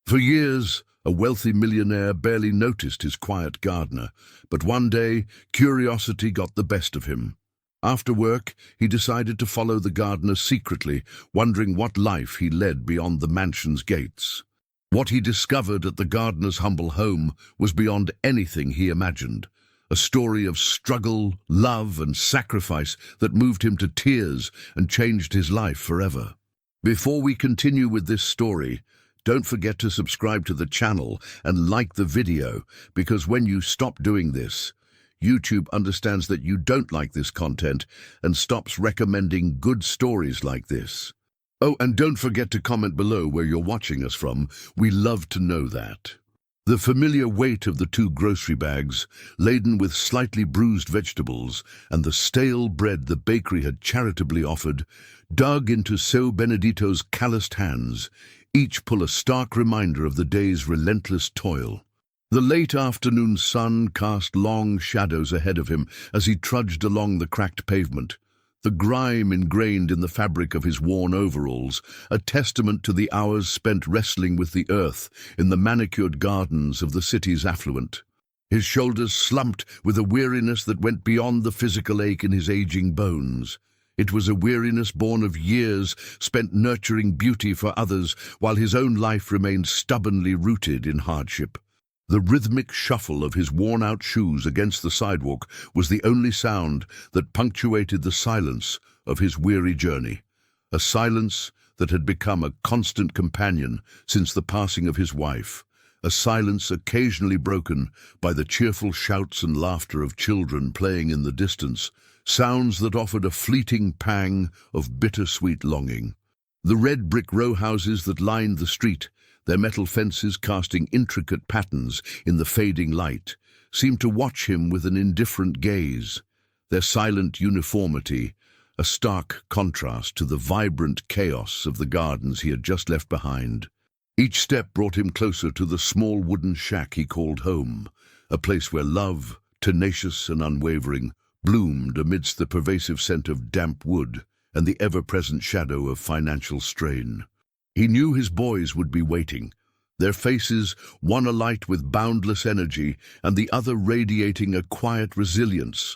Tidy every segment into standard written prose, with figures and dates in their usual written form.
For years, a wealthy millionaire barely noticed his quiet gardener, but one day, curiosity got the best of him. After work, he decided to follow the gardener secretly, wondering what life he led beyond the mansion's gates. What he discovered at the gardener's humble home was beyond anything he imagined. A story of struggle, love, and sacrifice that moved him to tears and changed his life forever. Before we continue with this story, don't forget to subscribe to the channel and like the video, because when you stop doing this, YouTube understands that you don't like this content and stops recommending good stories like this. Oh, and don't forget to comment below where you're watching us from. We love to know that. The familiar weight of the two grocery bags, laden with slightly bruised vegetables, and the stale bread the bakery had charitably offered, dug into Benedito's calloused hands. Each pull a stark reminder of the day's relentless toil. The late afternoon sun cast long shadows ahead of him as he trudged along the cracked pavement, the grime ingrained in the fabric of his worn overalls, a testament to the hours spent wrestling with the earth in the manicured gardens of the city's affluent. His shoulders slumped with a weariness that went beyond the physical ache in his aging bones. It was a weariness born of years spent nurturing beauty for others, while his own life remained stubbornly rooted in hardship. The rhythmic shuffle of his worn-out shoes against the sidewalk was the only sound that punctuated the silence of his weary journey, a silence that had become a constant companion since the passing of his wife, a silence occasionally broken by the cheerful shouts and laughter of children playing in the distance, sounds that offered a fleeting pang of bittersweet longing. The red brick row houses that lined the street, their metal fences casting intricate patterns in the fading light, seemed to watch him with an indifferent gaze, their silent uniformity a stark contrast to the vibrant chaos of the gardens he had just left behind. Each step brought him closer to the small wooden shack he called home, a place where love, tenacious and unwavering, bloomed amidst the pervasive scent of damp wood and the ever-present shadow of financial strain. He knew his boys would be waiting, their faces one alight with boundless energy and the other radiating a quiet resilience,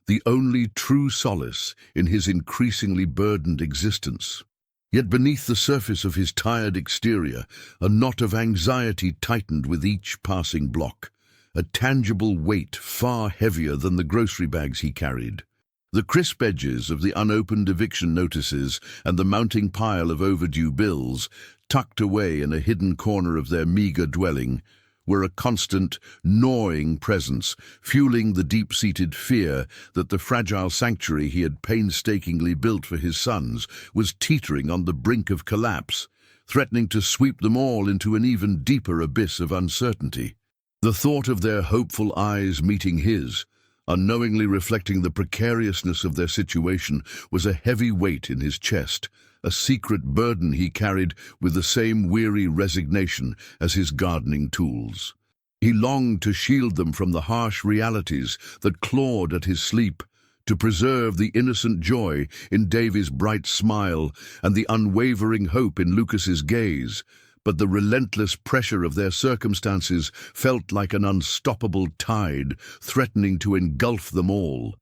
the only true solace in his increasingly burdened existence. Yet beneath the surface of his tired exterior, a knot of anxiety tightened with each passing block, a tangible weight far heavier than the grocery bags he carried. The crisp edges of the unopened eviction notices and the mounting pile of overdue bills, tucked away in a hidden corner of their meager dwelling, were a constant, gnawing presence, fueling the deep-seated fear that the fragile sanctuary he had painstakingly built for his sons was teetering on the brink of collapse, threatening to sweep them all into an even deeper abyss of uncertainty. The thought of their hopeful eyes meeting his, unknowingly reflecting the precariousness of their situation, was a heavy weight in his chest, a secret burden he carried with the same weary resignation as his gardening tools. He longed to shield them from the harsh realities that clawed at his sleep, to preserve the innocent joy in Davy's bright smile and the unwavering hope in Lucas's gaze, but the relentless pressure of their circumstances felt like an unstoppable tide, threatening to engulf them all.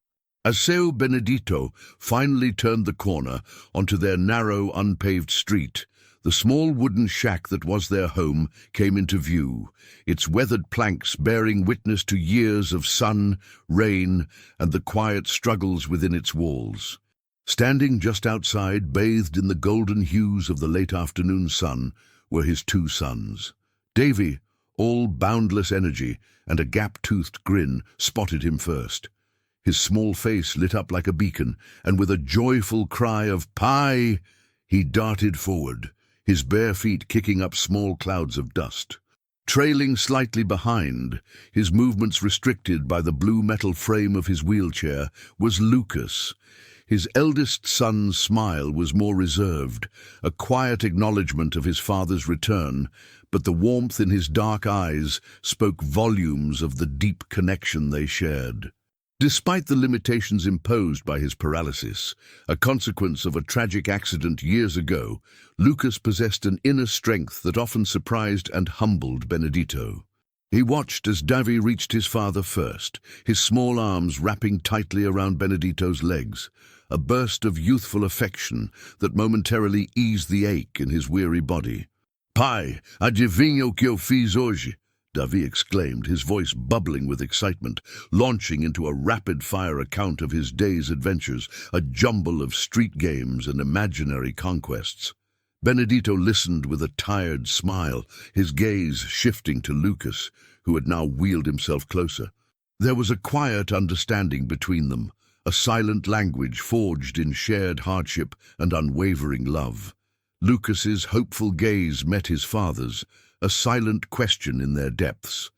As Benedito finally turned the corner onto their narrow, unpaved street, the small wooden shack that was their home came into view, its weathered planks bearing witness to years of sun, rain, and the quiet struggles within its walls. Standing just outside, bathed in the golden hues of the late afternoon sun, were his two sons. Davy, all boundless energy and a gap-toothed grin, spotted him first. His small face lit up like a beacon, and with a joyful cry of "Pie!" he darted forward, his bare feet kicking up small clouds of dust. Trailing slightly behind, his movements restricted by the blue metal frame of his wheelchair, was Lucas. His eldest son's smile was more reserved, a quiet acknowledgement of his father's return, but the warmth in his dark eyes spoke volumes of the deep connection they shared. Despite the limitations imposed by his paralysis, a consequence of a tragic accident years ago, Lucas possessed an inner strength that often surprised and humbled Benedito. He watched as Davy reached his father first, his small arms wrapping tightly around Benedito's legs, a burst of youthful affection that momentarily eased the ache in his weary body. "Pai, adivinha o que eu fiz hoje?" Davy exclaimed, his voice bubbling with excitement, launching into a rapid-fire account of his day's adventures, a jumble of street games and imaginary conquests. Benedito listened with a tired smile, his gaze shifting to Lucas, who had now wheeled himself closer. There was a quiet understanding between them, a silent language forged in shared hardship and unwavering love. Lucas's hopeful gaze met his father's, a silent question in their depths,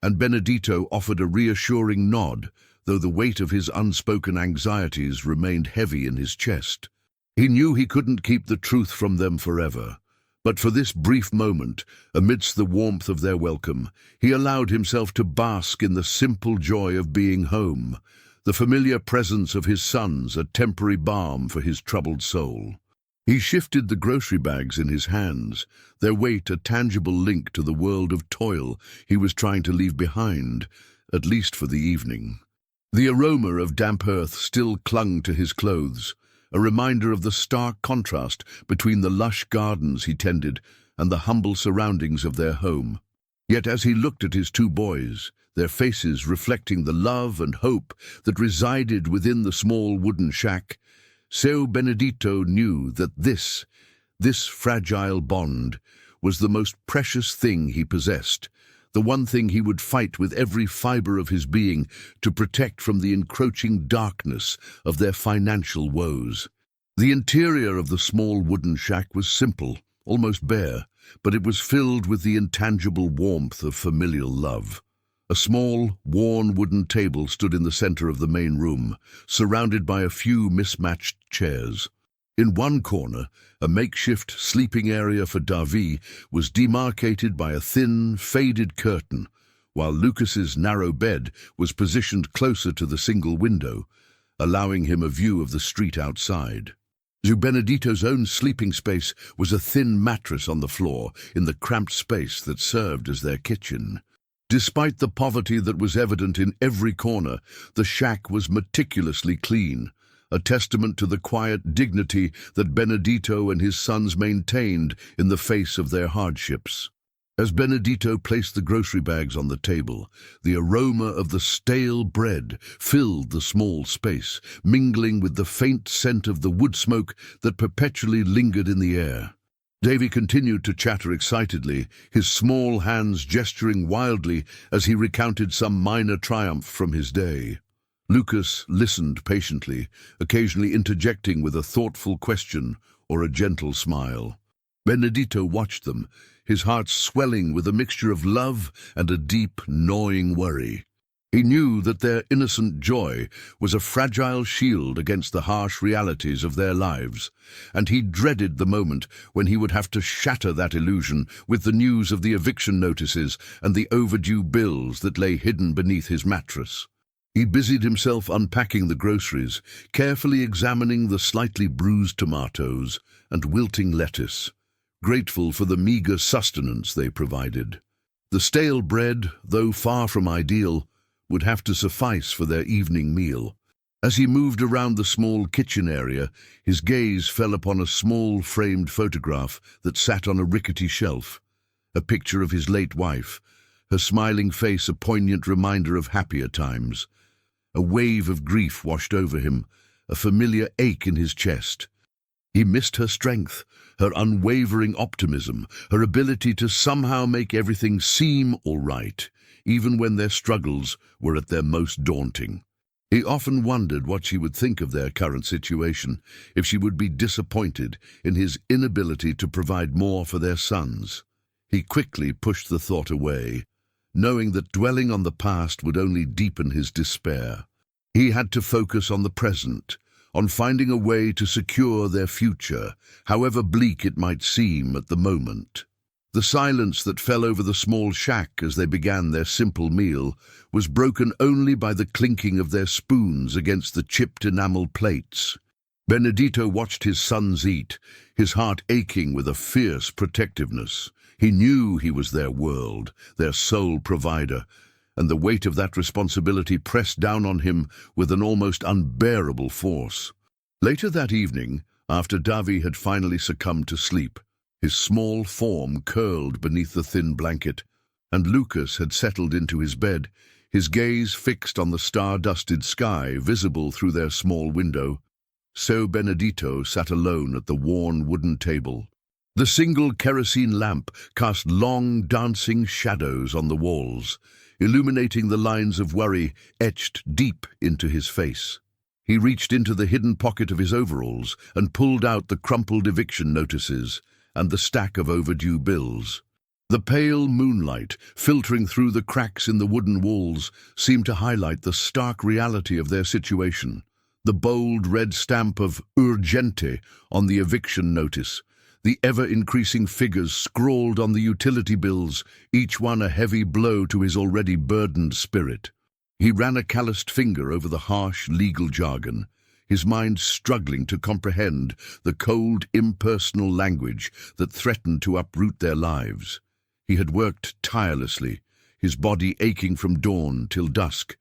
and Benedito offered a reassuring nod, though the weight of his unspoken anxieties remained heavy in his chest. He knew he couldn't keep the truth from them forever, but for this brief moment, amidst the warmth of their welcome, he allowed himself to bask in the simple joy of being home, the familiar presence of his sons a temporary balm for his troubled soul. He shifted the grocery bags in his hands, their weight a tangible link to the world of toil he was trying to leave behind, at least for the evening. The aroma of damp earth still clung to his clothes, a reminder of the stark contrast between the lush gardens he tended and the humble surroundings of their home. Yet as he looked at his two boys, their faces reflecting the love and hope that resided within the small wooden shack, Seu Benedito knew that this fragile bond was the most precious thing he possessed, the one thing he would fight with every fiber of his being to protect from the encroaching darkness of their financial woes. The interior of the small wooden shack was simple, almost bare, but it was filled with the intangible warmth of familial love. A small, worn wooden table stood in the center of the main room, surrounded by a few mismatched chairs. In one corner, a makeshift sleeping area for Davy was demarcated by a thin, faded curtain, while Lucas's narrow bed was positioned closer to the single window, allowing him a view of the street outside. Benedito's own sleeping space was a thin mattress on the floor in the cramped space that served as their kitchen. Despite the poverty that was evident in every corner, the shack was meticulously clean, a testament to the quiet dignity that Benedito and his sons maintained in the face of their hardships. As Benedito placed the grocery bags on the table, the aroma of the stale bread filled the small space, mingling with the faint scent of the wood smoke that perpetually lingered in the air. Davy continued to chatter excitedly, his small hands gesturing wildly as he recounted some minor triumph from his day. Lucas listened patiently, occasionally interjecting with a thoughtful question or a gentle smile. Benedito watched them, his heart swelling with a mixture of love and a deep, gnawing worry. He knew that their innocent joy was a fragile shield against the harsh realities of their lives, and he dreaded the moment when he would have to shatter that illusion with the news of the eviction notices and the overdue bills that lay hidden beneath his mattress. He busied himself unpacking the groceries, carefully examining the slightly bruised tomatoes and wilting lettuce, grateful for the meager sustenance they provided. The stale bread, though far from ideal, would have to suffice for their evening meal. As he moved around the small kitchen area, his gaze fell upon a small framed photograph that sat on a rickety shelf, a picture of his late wife, her smiling face a poignant reminder of happier times. A wave of grief washed over him, a familiar ache in his chest. He missed her strength, her unwavering optimism, her ability to somehow make everything seem all right, even when their struggles were at their most daunting. He often wondered what she would think of their current situation, if she would be disappointed in his inability to provide more for their sons. He quickly pushed the thought away, knowing that dwelling on the past would only deepen his despair. He had to focus on the present, on finding a way to secure their future, however bleak it might seem at the moment. The silence that fell over the small shack as they began their simple meal was broken only by the clinking of their spoons against the chipped enamel plates. Benedito watched his sons eat, his heart aching with a fierce protectiveness. He knew he was their world, their sole provider, and the weight of that responsibility pressed down on him with an almost unbearable force. Later that evening, after Davy had finally succumbed to sleep, his small form curled beneath the thin blanket, and Lucas had settled into his bed, his gaze fixed on the star-dusted sky visible through their small window. So Benedito sat alone at the worn wooden table. The single kerosene lamp cast long, dancing shadows on the walls, illuminating the lines of worry etched deep into his face. He reached into the hidden pocket of his overalls and pulled out the crumpled eviction notices and the stack of overdue bills. The pale moonlight, filtering through the cracks in the wooden walls, seemed to highlight the stark reality of their situation. The bold red stamp of urgente on the eviction notice, the ever-increasing figures scrawled on the utility bills, each one a heavy blow to his already burdened spirit. He ran a calloused finger over the harsh legal jargon, his mind struggling to comprehend the cold, impersonal language that threatened to uproot their lives. He had worked tirelessly, his body aching from dawn till dusk,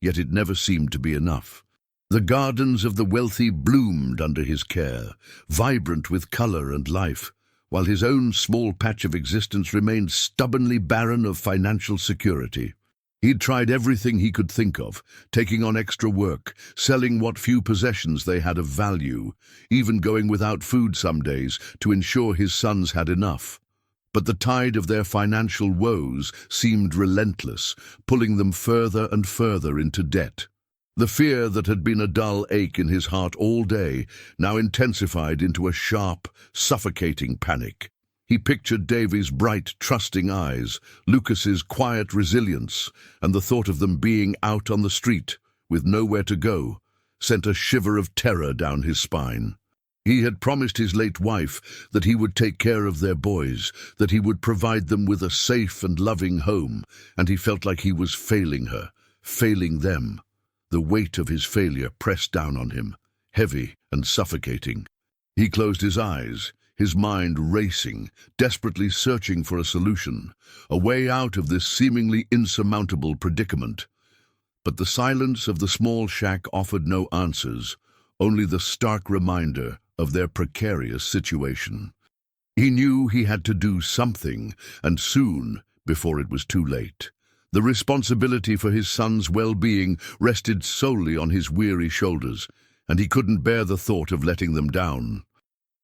yet it never seemed to be enough. The gardens of the wealthy bloomed under his care, vibrant with color and life, while his own small patch of existence remained stubbornly barren of financial security. He'd tried everything he could think of, taking on extra work, selling what few possessions they had of value, even going without food some days to ensure his sons had enough. But the tide of their financial woes seemed relentless, pulling them further and further into debt. The fear that had been a dull ache in his heart all day now intensified into a sharp, suffocating panic. He pictured Davy's bright, trusting eyes, Lucas's quiet resilience, and the thought of them being out on the street, with nowhere to go, sent a shiver of terror down his spine. He had promised his late wife that he would take care of their boys, that he would provide them with a safe and loving home, and he felt like he was failing her, failing them. The weight of his failure pressed down on him, heavy and suffocating. He closed his eyes, his mind racing, desperately searching for a solution, a way out of this seemingly insurmountable predicament. But the silence of the small shack offered no answers, only the stark reminder of their precarious situation. He knew he had to do something, and soon, before it was too late. The responsibility for his son's well-being rested solely on his weary shoulders, and he couldn't bear the thought of letting them down.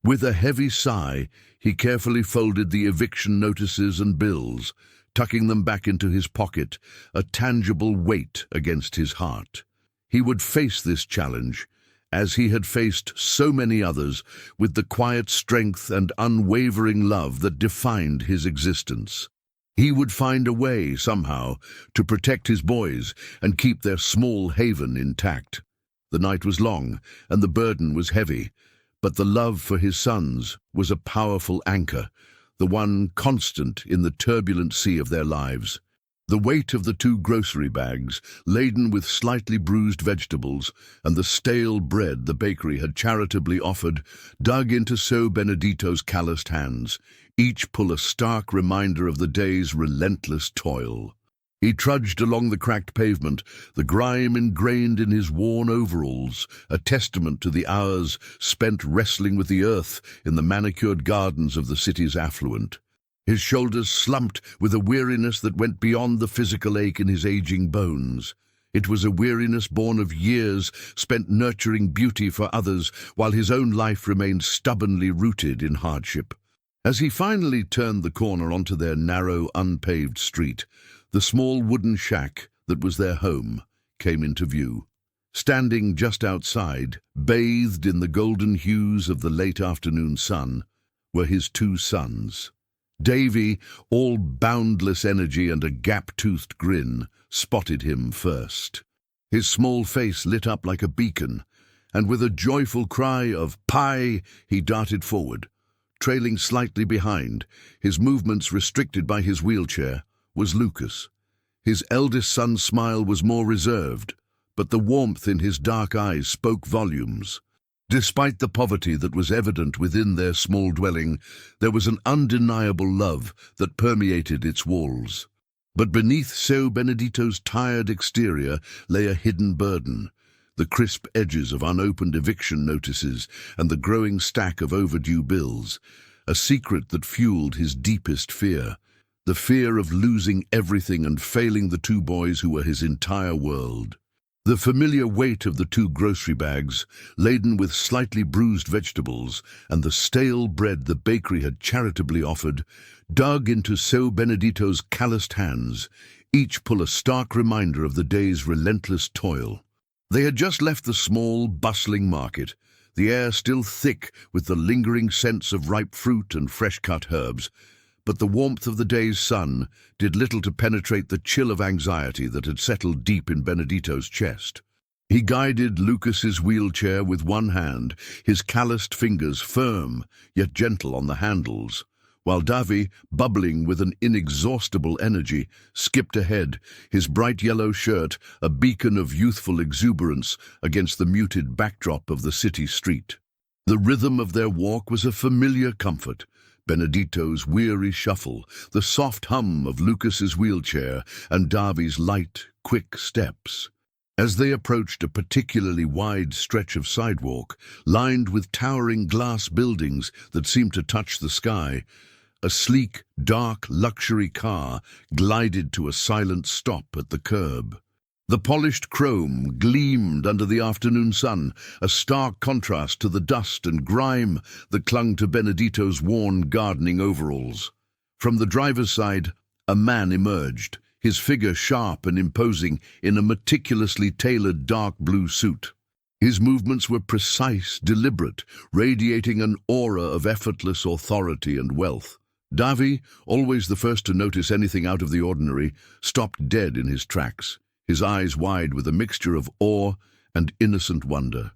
With a heavy sigh, he carefully folded the eviction notices and bills, tucking them back into his pocket, a tangible weight against his heart. He would face this challenge, as he had faced so many others, with the quiet strength and unwavering love that defined his existence. He would find a way, somehow, to protect his boys and keep their small haven intact. The night was long, and the burden was heavy, but the love for his sons was a powerful anchor, the one constant in the turbulent sea of their lives. The weight of the 2 grocery bags, laden with slightly bruised vegetables, and the stale bread the bakery had charitably offered, dug into Benedito's calloused hands, each pull a stark reminder of the day's relentless toil. He trudged along the cracked pavement, the grime ingrained in his worn overalls, a testament to the hours spent wrestling with the earth in the manicured gardens of the city's affluent. His shoulders slumped with a weariness that went beyond the physical ache in his aging bones. It was a weariness born of years spent nurturing beauty for others, while his own life remained stubbornly rooted in hardship. As he finally turned the corner onto their narrow, unpaved street, the small wooden shack that was their home came into view. Standing just outside, bathed in the golden hues of the late afternoon sun, were his 2 sons. Davy, all boundless energy and a gap-toothed grin, spotted him first. His small face lit up like a beacon, and with a joyful cry of "Pie!" he darted forward, Trailing slightly behind, his movements restricted by his wheelchair, was Lucas. His eldest son's smile was more reserved, but the warmth in his dark eyes spoke volumes. Despite the poverty that was evident within their small dwelling, there was an undeniable love that permeated its walls. But beneath Seu Benedito's tired exterior lay a hidden burden, the crisp edges of unopened eviction notices and the growing stack of overdue bills, a secret that fueled his deepest fear, the fear of losing everything and failing the two boys who were his entire world. The familiar weight of the two grocery bags, laden with slightly bruised vegetables, and the stale bread the bakery had charitably offered, dug into Seu Benedito's calloused hands, each pull a stark reminder of the day's relentless toil. They had just left the small, bustling market, the air still thick with the lingering scents of ripe fruit and fresh-cut herbs, but the warmth of the day's sun did little to penetrate the chill of anxiety that had settled deep in Benedito's chest. He guided Lucas's wheelchair with one hand, his calloused fingers firm yet gentle on the handles, while Davy, bubbling with an inexhaustible energy, skipped ahead, his bright yellow shirt a beacon of youthful exuberance against the muted backdrop of the city street. The rhythm of their walk was a familiar comfort, Benedito's weary shuffle, the soft hum of Lucas's wheelchair, and Davy's light, quick steps. As they approached a particularly wide stretch of sidewalk, lined with towering glass buildings that seemed to touch the sky, a sleek, dark luxury car glided to a silent stop at the curb. The polished chrome gleamed under the afternoon sun, a stark contrast to the dust and grime that clung to Benedito's worn gardening overalls. From the driver's side, a man emerged, his figure sharp and imposing in a meticulously tailored dark blue suit. His movements were precise, deliberate, radiating an aura of effortless authority and wealth. Davy, always the first to notice anything out of the ordinary, stopped dead in his tracks, his eyes wide with a mixture of awe and innocent wonder.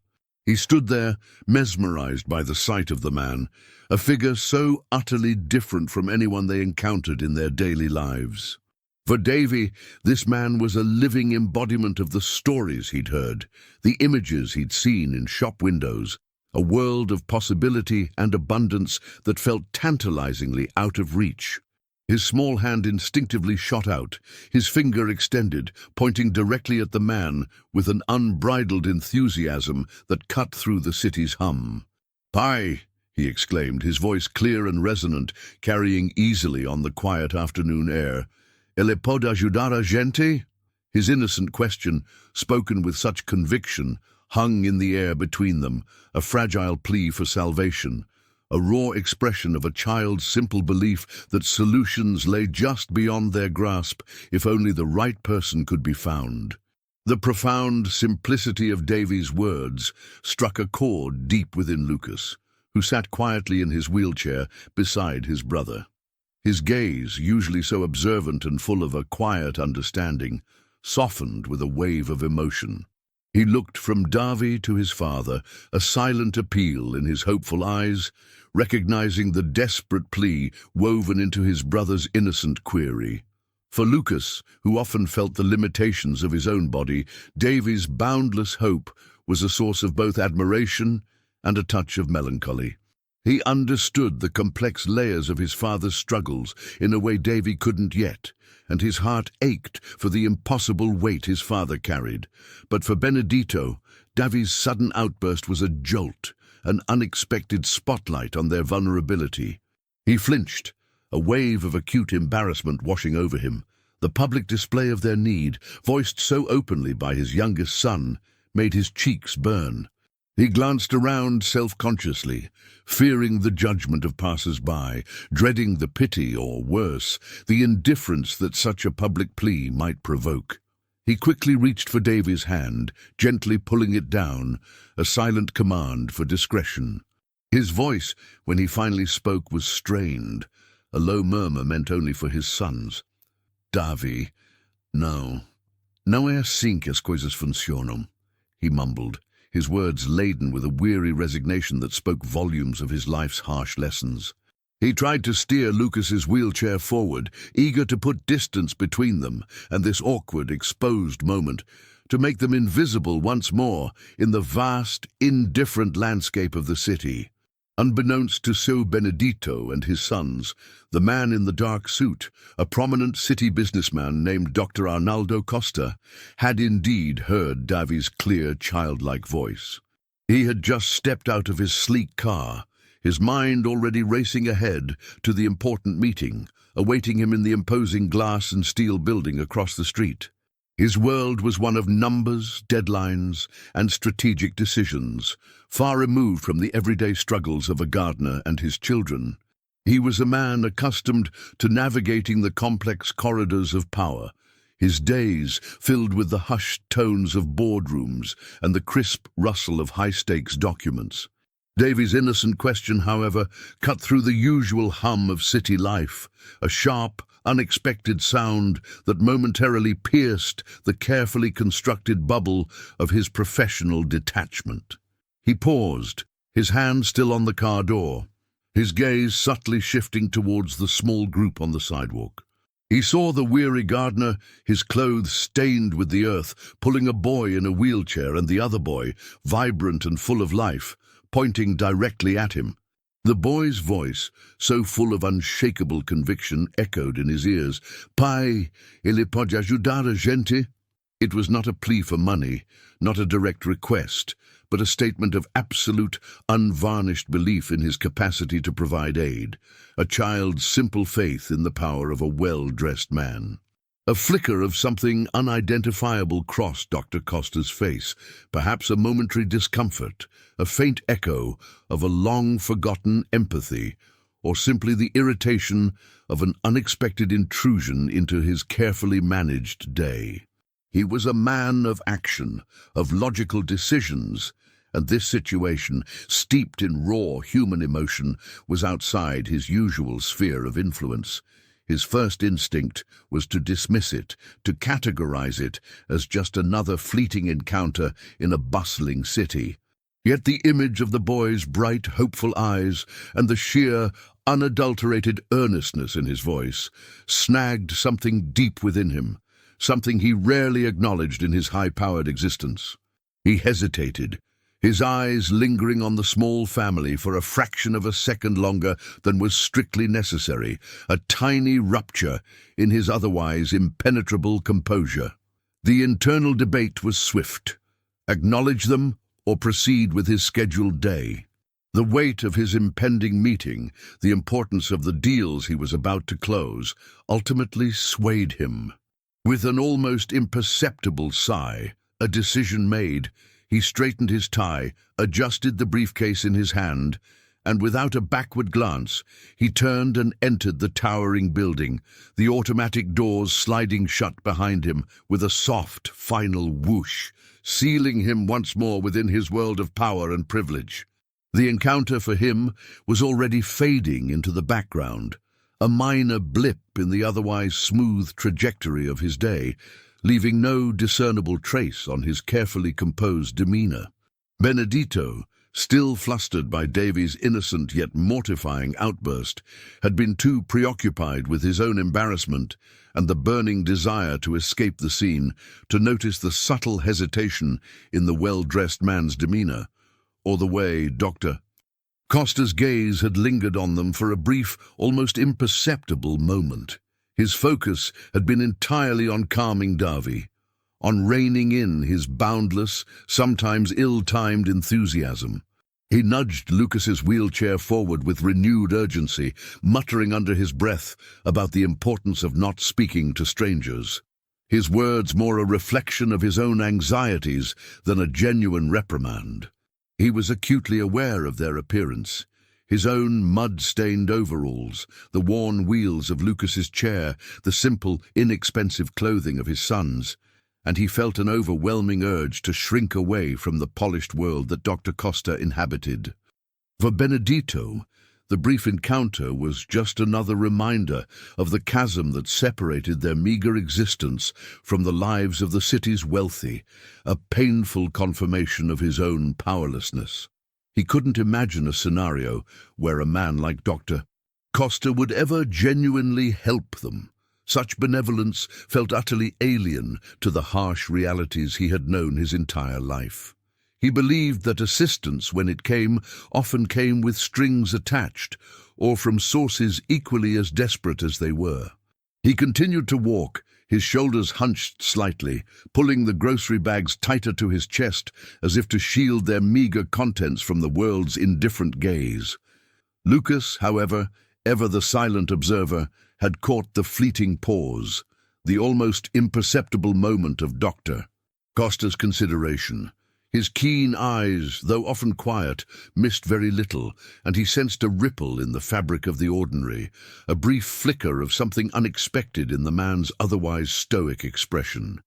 He stood there, mesmerized by the sight of the man, a figure so utterly different from anyone they encountered in their daily lives. For Davy, this man was a living embodiment of the stories he'd heard, the images he'd seen in shop windows, a world of possibility and abundance that felt tantalizingly out of reach. His small hand instinctively shot out, his finger extended, pointing directly at the man with an unbridled enthusiasm that cut through the city's hum. "Pai!" he exclaimed, his voice clear and resonant, carrying easily on the quiet afternoon air. "Ele pode ajudar a gente?" His innocent question, spoken with such conviction, hung in the air between them, a fragile plea for salvation, a raw expression of a child's simple belief that solutions lay just beyond their grasp if only the right person could be found. The profound simplicity of Davy's words struck a chord deep within Lucas, who sat quietly in his wheelchair beside his brother. His gaze, usually so observant and full of a quiet understanding, softened with a wave of emotion. He looked from Davy to his father, a silent appeal in his hopeful eyes, recognizing the desperate plea woven into his brother's innocent query. For Lucas, who often felt the limitations of his own body, Davy's boundless hope was a source of both admiration and a touch of melancholy. He understood the complex layers of his father's struggles in a way Davy couldn't yet, and his heart ached for the impossible weight his father carried. But for Benedito, Davy's sudden outburst was a jolt, an unexpected spotlight on their vulnerability. He flinched, a wave of acute embarrassment washing over him. The public display of their need, voiced so openly by his youngest son, made his cheeks burn. He glanced around self-consciously, fearing the judgment of passers-by, dreading the pity or, worse, the indifference that such a public plea might provoke. He quickly reached for Davy's hand, gently pulling it down, a silent command for discretion. His voice, when he finally spoke, was strained, a low murmur meant only for his sons. "Davy, não é assim que as coisas funcionam," he mumbled, his words laden with a weary resignation that spoke volumes of his life's harsh lessons. He tried to steer Lucas's wheelchair forward, eager to put distance between them and this awkward, exposed moment, to make them invisible once more in the vast, indifferent landscape of the city. Unbeknownst to Sir Benedito and his sons, the man in the dark suit, a prominent city businessman named Dr. Arnaldo Costa, had indeed heard Davi's clear, childlike voice. He had just stepped out of his sleek car, his mind already racing ahead to the important meeting, awaiting him in the imposing glass and steel building across the street. His world was one of numbers, deadlines, and strategic decisions, far removed from the everyday struggles of a gardener and his children. He was a man accustomed to navigating the complex corridors of power, his days filled with the hushed tones of boardrooms and the crisp rustle of high-stakes documents. Davy's innocent question, however, cut through the usual hum of city life, a sharp, unexpected sound that momentarily pierced the carefully constructed bubble of his professional detachment. He paused, his hand still on the car door, his gaze subtly shifting towards the small group on the sidewalk. He saw the weary gardener, his clothes stained with the earth, pulling a boy in a wheelchair, and the other boy, vibrant and full of life, pointing directly at him. The boy's voice, so full of unshakable conviction, echoed in his ears. "Pai, ele pode ajudar a gente?" It was not a plea for money, not a direct request, but a statement of absolute, unvarnished belief in his capacity to provide aid, a child's simple faith in the power of a well-dressed man. A flicker of something unidentifiable crossed Dr. Costa's face, perhaps a momentary discomfort, a faint echo of a long-forgotten empathy, or simply the irritation of an unexpected intrusion into his carefully managed day. He was a man of action, of logical decisions, and this situation, steeped in raw human emotion, was outside his usual sphere of influence. His first instinct was to dismiss it, to categorize it as just another fleeting encounter in a bustling city. Yet the image of the boy's bright, hopeful eyes and the sheer, unadulterated earnestness in his voice snagged something deep within him, something he rarely acknowledged in his high-powered existence. He hesitated, his eyes lingering on the small family for a fraction of a second longer than was strictly necessary, a tiny rupture in his otherwise impenetrable composure. The internal debate was swift. Acknowledge them or proceed with his scheduled day. The weight of his impending meeting, the importance of the deals he was about to close, ultimately swayed him. With an almost imperceptible sigh, a decision made, he straightened his tie, adjusted the briefcase in his hand, and without a backward glance, he turned and entered the towering building, the automatic doors sliding shut behind him with a soft, final whoosh, sealing him once more within his world of power and privilege. The encounter for him was already fading into the background, a minor blip in the otherwise smooth trajectory of his day, leaving no discernible trace on his carefully composed demeanor. Benedito, still flustered by Davy's innocent yet mortifying outburst, had been too preoccupied with his own embarrassment and the burning desire to escape the scene to notice the subtle hesitation in the well-dressed man's demeanor, or the way Dr. Costa's gaze had lingered on them for a brief, almost imperceptible moment. His focus had been entirely on calming Davy, on reining in his boundless, sometimes ill-timed enthusiasm. He nudged Lucas's wheelchair forward with renewed urgency, muttering under his breath about the importance of not speaking to strangers. His words more a reflection of his own anxieties than a genuine reprimand. He was acutely aware of their appearance. His own mud-stained overalls, the worn wheels of Lucas's chair, the simple, inexpensive clothing of his sons, and he felt an overwhelming urge to shrink away from the polished world that Dr. Costa inhabited. For Benedito, The brief encounter was just another reminder of the chasm that separated their meager existence from the lives of the city's wealthy, a painful confirmation of his own powerlessness. He couldn't imagine a scenario where a man like Dr. Costa would ever genuinely help them. Such benevolence felt utterly alien to the harsh realities he had known his entire life. He believed that assistance, when it came, often came with strings attached, or from sources equally as desperate as they were. He continued to walk, his shoulders hunched slightly, pulling the grocery bags tighter to his chest as if to shield their meager contents from the world's indifferent gaze. Lucas, however, ever the silent observer, had caught the fleeting pause, the almost imperceptible moment of Dr. Costa's consideration. His keen eyes, though often quiet, missed very little, and he sensed a ripple in the fabric of the ordinary, a brief flicker of something unexpected in the man's otherwise stoic expression.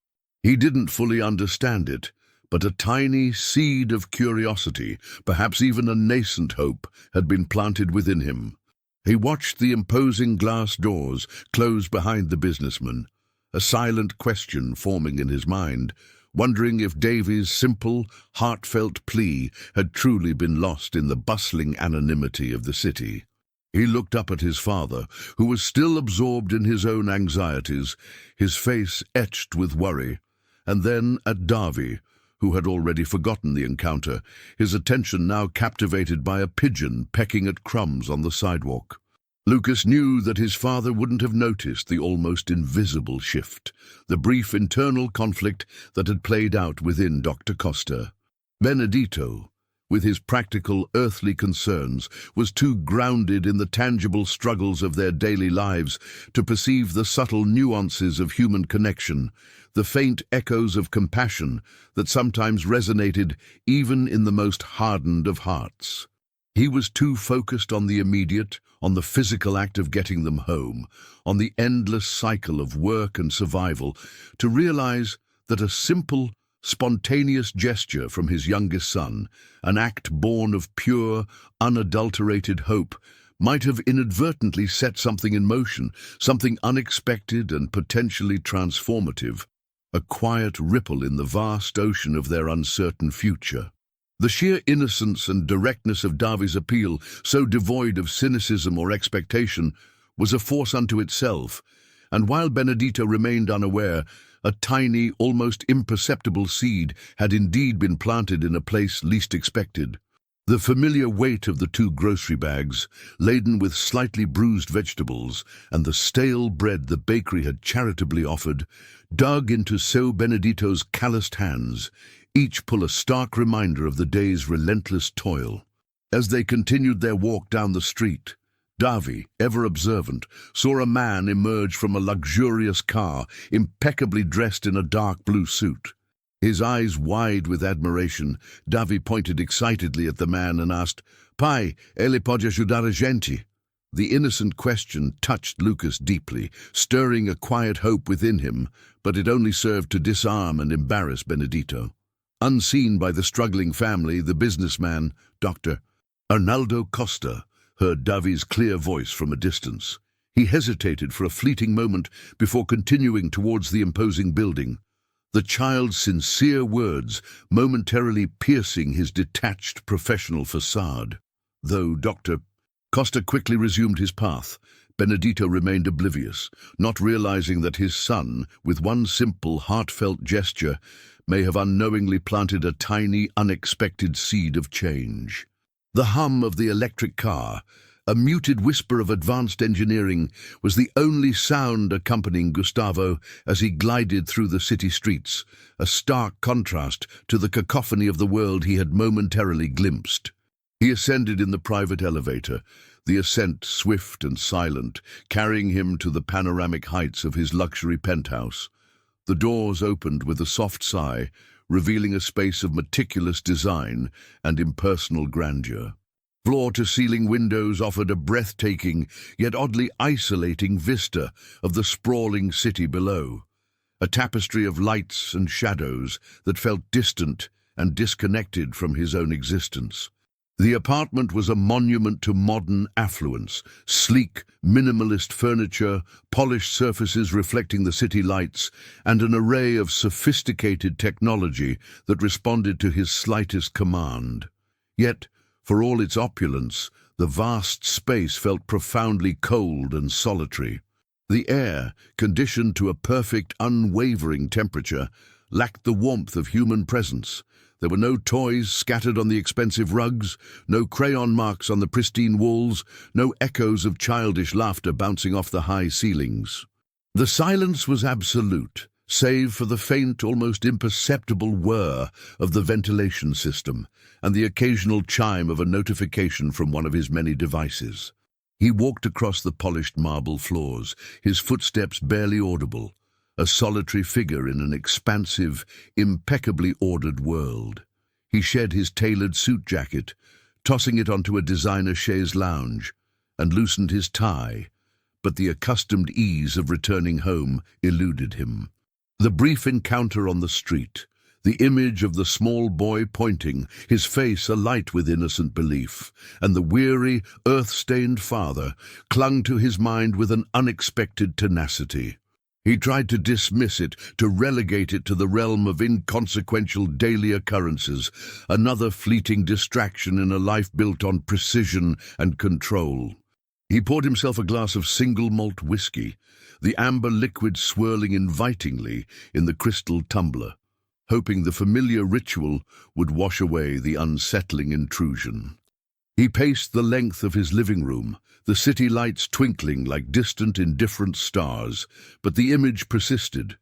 He didn't fully understand it, but a tiny seed of curiosity, perhaps even a nascent hope, had been planted within him. He watched the imposing glass doors close behind the businessman, a silent question forming in his mind, wondering if Davy's simple, heartfelt plea had truly been lost in the bustling anonymity of the city. He looked up at his father, who was still absorbed in his own anxieties, his face etched with worry, and then at Davy, who had already forgotten the encounter, his attention now captivated by a pigeon pecking at crumbs on the sidewalk. Lucas knew that his father wouldn't have noticed the almost invisible shift, the brief internal conflict that had played out within Dr. Costa. Benedito, with his practical, earthly concerns, was too grounded in the tangible struggles of their daily lives to perceive the subtle nuances of human connection, the faint echoes of compassion that sometimes resonated even in the most hardened of hearts. He was too focused on the immediate, on the physical act of getting them home, on the endless cycle of work and survival, to realize that a simple, spontaneous gesture from his youngest son, an act born of pure, unadulterated hope, might have inadvertently set something in motion, something unexpected and potentially transformative, a quiet ripple in the vast ocean of their uncertain future. The sheer innocence and directness of Davy's appeal, so devoid of cynicism or expectation, was a force unto itself, and while Benedito remained unaware, a tiny, almost imperceptible seed had indeed been planted in a place least expected. The familiar weight of the 2 grocery bags, laden with slightly bruised vegetables, and the stale bread the bakery had charitably offered, dug into Seu Benedito's calloused hands, each pull a stark reminder of the day's relentless toil. As they continued their walk down the street, Davy, ever observant, saw a man emerge from a luxurious car, impeccably dressed in a dark blue suit. His eyes wide with admiration, Davy pointed excitedly at the man and asked, "Pai, ele pode ajudar a gente?" The innocent question touched Lucas deeply, stirring a quiet hope within him, but it only served to disarm and embarrass Benedito. Unseen by the struggling family, the businessman, Dr. Arnaldo Costa, heard Davy's clear voice from a distance. He hesitated for a fleeting moment before continuing towards the imposing building, the child's sincere words momentarily piercing his detached professional facade. Though Dr. Costa quickly resumed his path, Benedito remained oblivious, not realizing that his son, with one simple, heartfelt gesture, may have unknowingly planted a tiny, unexpected seed of change. The hum of the electric car, a muted whisper of advanced engineering, was the only sound accompanying Gustavo as he glided through the city streets, a stark contrast to the cacophony of the world he had momentarily glimpsed. He ascended in the private elevator, the ascent swift and silent, carrying him to the panoramic heights of his luxury penthouse. The doors opened with a soft sigh, revealing a space of meticulous design and impersonal grandeur. Floor-to-ceiling windows offered a breathtaking, yet oddly isolating vista of the sprawling city below, a tapestry of lights and shadows that felt distant and disconnected from his own existence. The apartment was a monument to modern affluence: sleek, minimalist furniture, polished surfaces reflecting the city lights, and an array of sophisticated technology that responded to his slightest command. Yet, for all its opulence, the vast space felt profoundly cold and solitary. The air, conditioned to a perfect, unwavering temperature, lacked the warmth of human presence. There were no toys scattered on the expensive rugs, no crayon marks on the pristine walls, no echoes of childish laughter bouncing off the high ceilings. The silence was absolute, save for the faint, almost imperceptible whir of the ventilation system and the occasional chime of a notification from one of his many devices. He walked across the polished marble floors, his footsteps barely audible, a solitary figure in an expansive, impeccably ordered world. He shed his tailored suit jacket, tossing it onto a designer chaise lounge, and loosened his tie, but the accustomed ease of returning home eluded him. The brief encounter on the street, the image of the small boy pointing, his face alight with innocent belief, and the weary, earth-stained father clung to his mind with an unexpected tenacity. He tried to dismiss it, to relegate it to the realm of inconsequential daily occurrences, another fleeting distraction in a life built on precision and control. He poured himself a glass of single malt whiskey, the amber liquid swirling invitingly in the crystal tumbler, hoping the familiar ritual would wash away the unsettling intrusion. He paced the length of his living room, the city lights twinkling like distant, indifferent stars, but the image persisted.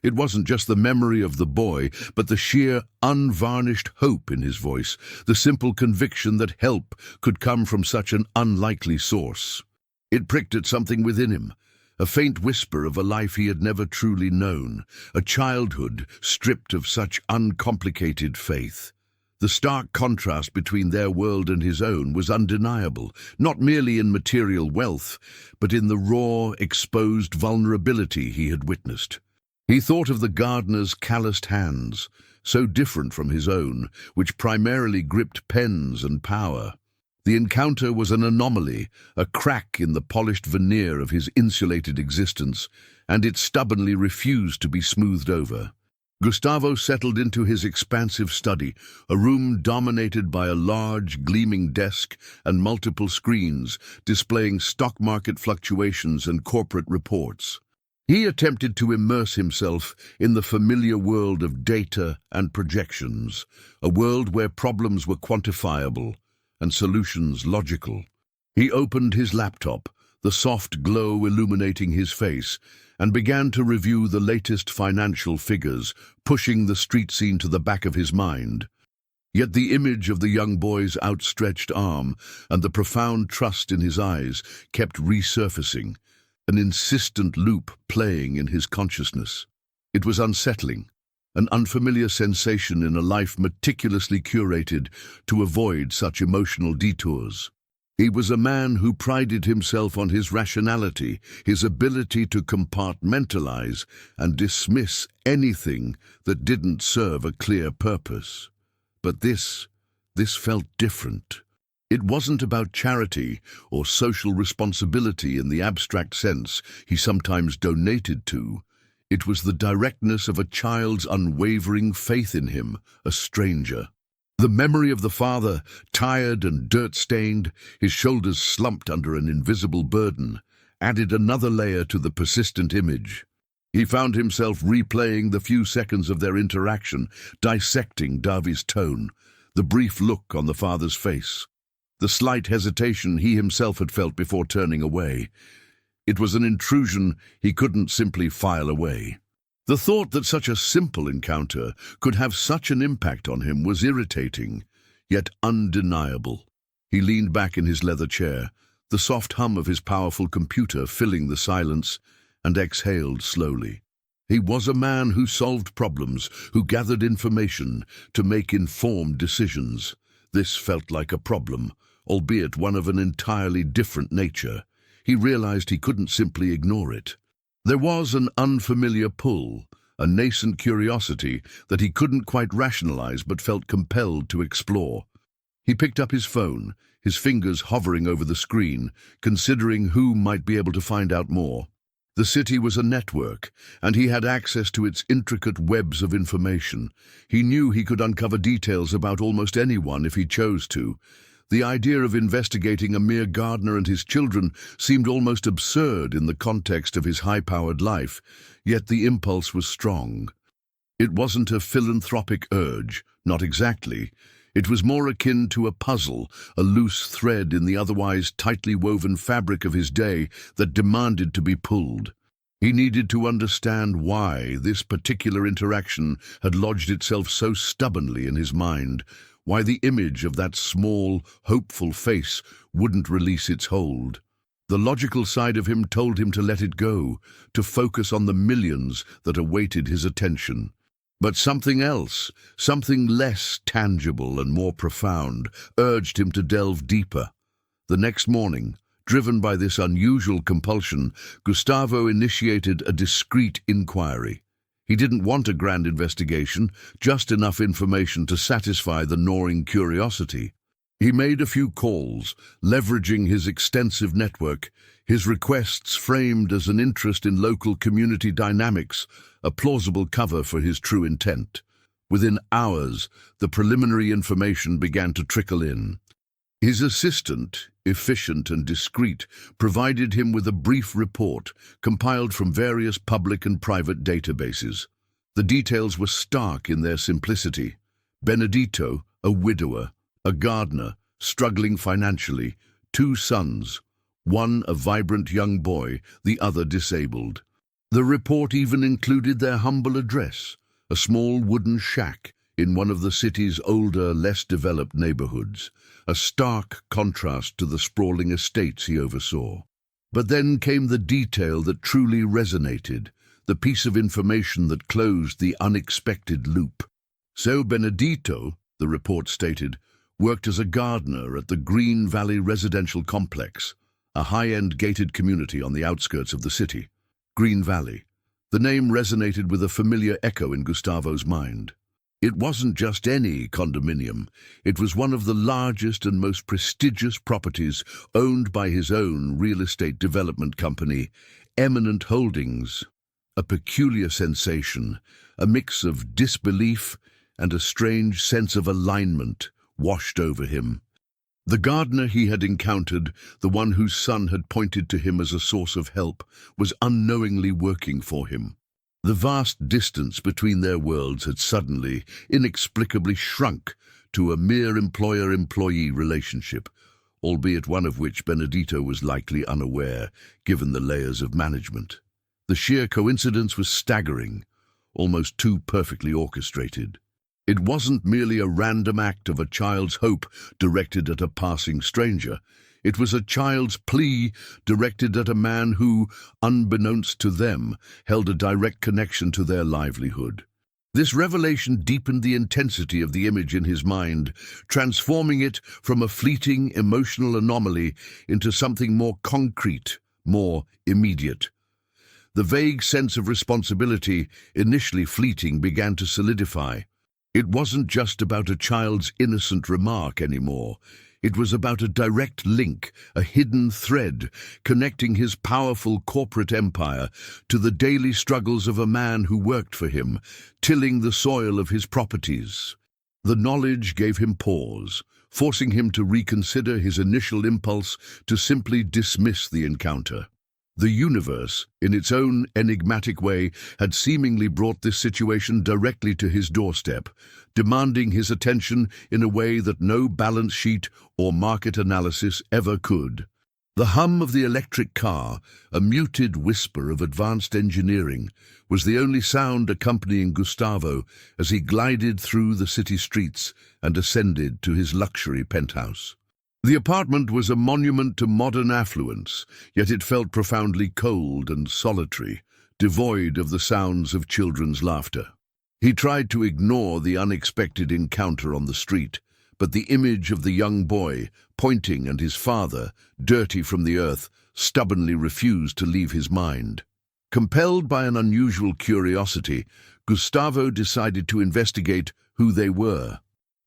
It wasn't just the memory of the boy, but the sheer, unvarnished hope in his voice, the simple conviction that help could come from such an unlikely source. It pricked at something within him, a faint whisper of a life he had never truly known, a childhood stripped of such uncomplicated faith. The stark contrast between their world and his own was undeniable, not merely in material wealth, but in the raw, exposed vulnerability he had witnessed. He thought of the gardener's calloused hands, so different from his own, which primarily gripped pens and power. The encounter was an anomaly, a crack in the polished veneer of his insulated existence, and it stubbornly refused to be smoothed over. Gustavo settled into his expansive study, a room dominated by a large, gleaming desk and multiple screens displaying stock market fluctuations and corporate reports. He attempted to immerse himself in the familiar world of data and projections, a world where problems were quantifiable and solutions logical. He opened his laptop, the soft glow illuminating his face, and began to review the latest financial figures, pushing the street scene to the back of his mind. Yet the image of the young boy's outstretched arm and the profound trust in his eyes kept resurfacing, an insistent loop playing in his consciousness. It was unsettling, an unfamiliar sensation in a life meticulously curated to avoid such emotional detours. He was a man who prided himself on his rationality, his ability to compartmentalize and dismiss anything that didn't serve a clear purpose. But this felt different. It wasn't about charity or social responsibility in the abstract sense he sometimes donated to. It was the directness of a child's unwavering faith in him, a stranger. The memory of the father, tired and dirt-stained, his shoulders slumped under an invisible burden, added another layer to the persistent image. He found himself replaying the few seconds of their interaction, dissecting Davi's tone, the brief look on the father's face, the slight hesitation he himself had felt before turning away. It was an intrusion he couldn't simply file away. The thought that such a simple encounter could have such an impact on him was irritating, yet undeniable. He leaned back in his leather chair, the soft hum of his powerful computer filling the silence, and exhaled slowly. He was a man who solved problems, who gathered information to make informed decisions. This felt like a problem, albeit one of an entirely different nature. He realized he couldn't simply ignore it. There was an unfamiliar pull, a nascent curiosity that he couldn't quite rationalize but felt compelled to explore. He picked up his phone, his fingers hovering over the screen, considering who might be able to find out more. The city was a network, and he had access to its intricate webs of information. He knew he could uncover details about almost anyone if he chose to. The idea of investigating a mere gardener and his children seemed almost absurd in the context of his high-powered life, yet the impulse was strong. It wasn't a philanthropic urge, not exactly. It was more akin to a puzzle, a loose thread in the otherwise tightly woven fabric of his day that demanded to be pulled. He needed to understand why this particular interaction had lodged itself so stubbornly in his mind, why the image of that small, hopeful face wouldn't release its hold. The logical side of him told him to let it go, to focus on the millions that awaited his attention. But something else, something less tangible and more profound, urged him to delve deeper. The next morning, driven by this unusual compulsion, Gustavo initiated a discreet inquiry. He didn't want a grand investigation, just enough information to satisfy the gnawing curiosity. He made a few calls, leveraging his extensive network, his requests framed as an interest in local community dynamics, a plausible cover for his true intent. Within hours, the preliminary information began to trickle in. His assistant, efficient and discreet, provided him with a brief report compiled from various public and private databases. The details were stark in their simplicity. Benedito, a widower, a gardener, struggling financially, 2 sons, one a vibrant young boy, the other disabled. The report even included their humble address, a small wooden shack in one of the city's older, less developed neighborhoods, a stark contrast to the sprawling estates he oversaw. But then came the detail that truly resonated, the piece of information that closed the unexpected loop. So Benedito, the report stated, worked as a gardener at the Green Valley residential complex, a high-end gated community on the outskirts of the city. Green Valley. The name resonated with a familiar echo in Gustavo's mind. It wasn't just any condominium. It was one of the largest and most prestigious properties owned by his own real estate development company, Eminent Holdings. A peculiar sensation, a mix of disbelief and a strange sense of alignment, washed over him. The gardener he had encountered, the one whose son had pointed to him as a source of help, was unknowingly working for him. The vast distance between their worlds had suddenly, inexplicably shrunk to a mere employer-employee relationship, albeit one of which Benedito was likely unaware, given the layers of management. The sheer coincidence was staggering, almost too perfectly orchestrated. It wasn't merely a random act of a child's hope directed at a passing stranger. It was a child's plea directed at a man who, unbeknownst to them, held a direct connection to their livelihood. This revelation deepened the intensity of the image in his mind, transforming it from a fleeting emotional anomaly into something more concrete, more immediate. The vague sense of responsibility, initially fleeting, began to solidify. It wasn't just about a child's innocent remark anymore. It was about a direct link, a hidden thread, connecting his powerful corporate empire to the daily struggles of a man who worked for him, tilling the soil of his properties. The knowledge gave him pause, forcing him to reconsider his initial impulse to simply dismiss the encounter. The universe, in its own enigmatic way, had seemingly brought this situation directly to his doorstep, demanding his attention in a way that no balance sheet or market analysis ever could. The hum of the electric car, a muted whisper of advanced engineering, was the only sound accompanying Gustavo as he glided through the city streets and ascended to his luxury penthouse. The apartment was a monument to modern affluence, yet it felt profoundly cold and solitary, devoid of the sounds of children's laughter. He tried to ignore the unexpected encounter on the street, but the image of the young boy, pointing, and his father, dirty from the earth, stubbornly refused to leave his mind. Compelled by an unusual curiosity, Gustavo decided to investigate who they were.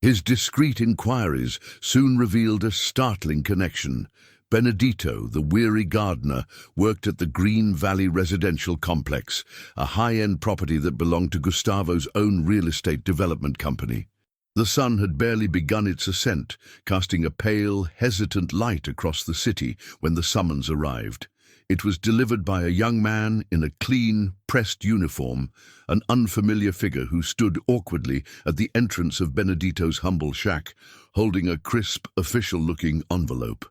His discreet inquiries soon revealed a startling connection. Benedito, the weary gardener, worked at the Green Valley Residential Complex, a high-end property that belonged to Gustavo's own real estate development company. The sun had barely begun its ascent, casting a pale, hesitant light across the city when the summons arrived. It was delivered by a young man in a clean, pressed uniform, an unfamiliar figure who stood awkwardly at the entrance of Benedito's humble shack, holding a crisp, official-looking envelope.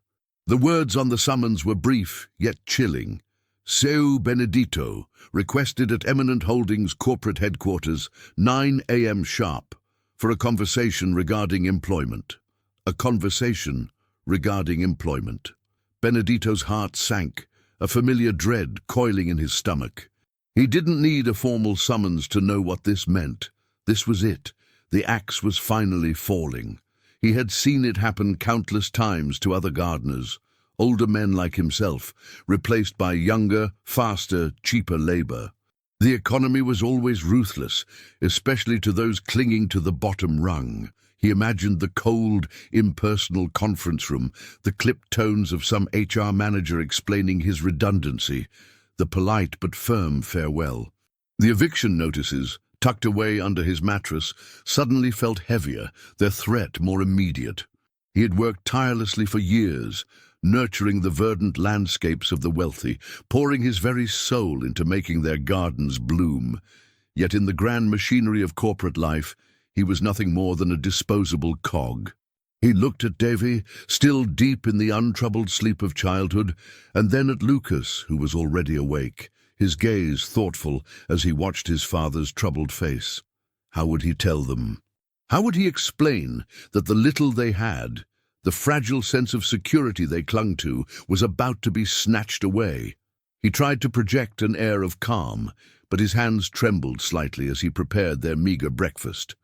The words on the summons were brief, yet chilling. Seu Benedito, requested at Eminent Holdings corporate headquarters, 9 a.m. sharp, for a conversation regarding employment. A conversation regarding employment. Benedito's heart sank, a familiar dread coiling in his stomach. He didn't need a formal summons to know what this meant. This was it. The axe was finally falling. He had seen it happen countless times to other gardeners, older men like himself, replaced by younger, faster, cheaper labor. The economy was always ruthless, especially to those clinging to the bottom rung. He imagined the cold, impersonal conference room, the clipped tones of some HR manager explaining his redundancy, the polite but firm farewell. The eviction notices, tucked away under his mattress, suddenly felt heavier, their threat more immediate. He had worked tirelessly for years, nurturing the verdant landscapes of the wealthy, pouring his very soul into making their gardens bloom. Yet in the grand machinery of corporate life, he was nothing more than a disposable cog. He looked at Davy, still deep in the untroubled sleep of childhood, and then at Lucas, who was already awake, his gaze thoughtful as he watched his father's troubled face. How would he tell them? How would he explain that the little they had, the fragile sense of security they clung to, was about to be snatched away? He tried to project an air of calm, but his hands trembled slightly as he prepared their meager breakfast.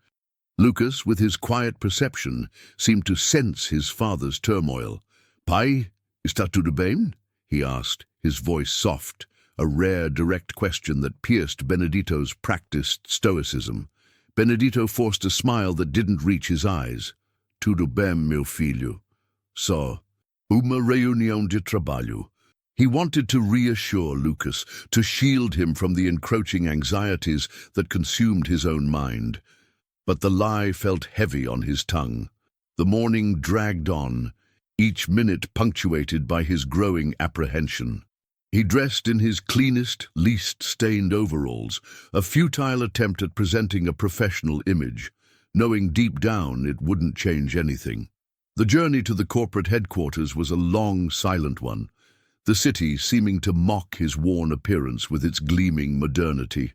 Lucas, with his quiet perception, seemed to sense his father's turmoil. "Pai, está tudo bem?" he asked, his voice soft, a rare, direct question that pierced Benedito's practiced stoicism. Benedito forced a smile that didn't reach his eyes. "Tudo bem, meu filho. Só uma reunião de trabalho." He wanted to reassure Lucas, to shield him from the encroaching anxieties that consumed his own mind. But the lie felt heavy on his tongue. The morning dragged on, each minute punctuated by his growing apprehension. He dressed in his cleanest, least stained overalls, a futile attempt at presenting a professional image, knowing deep down it wouldn't change anything. The journey to the corporate headquarters was a long, silent one, the city seeming to mock his worn appearance with its gleaming modernity.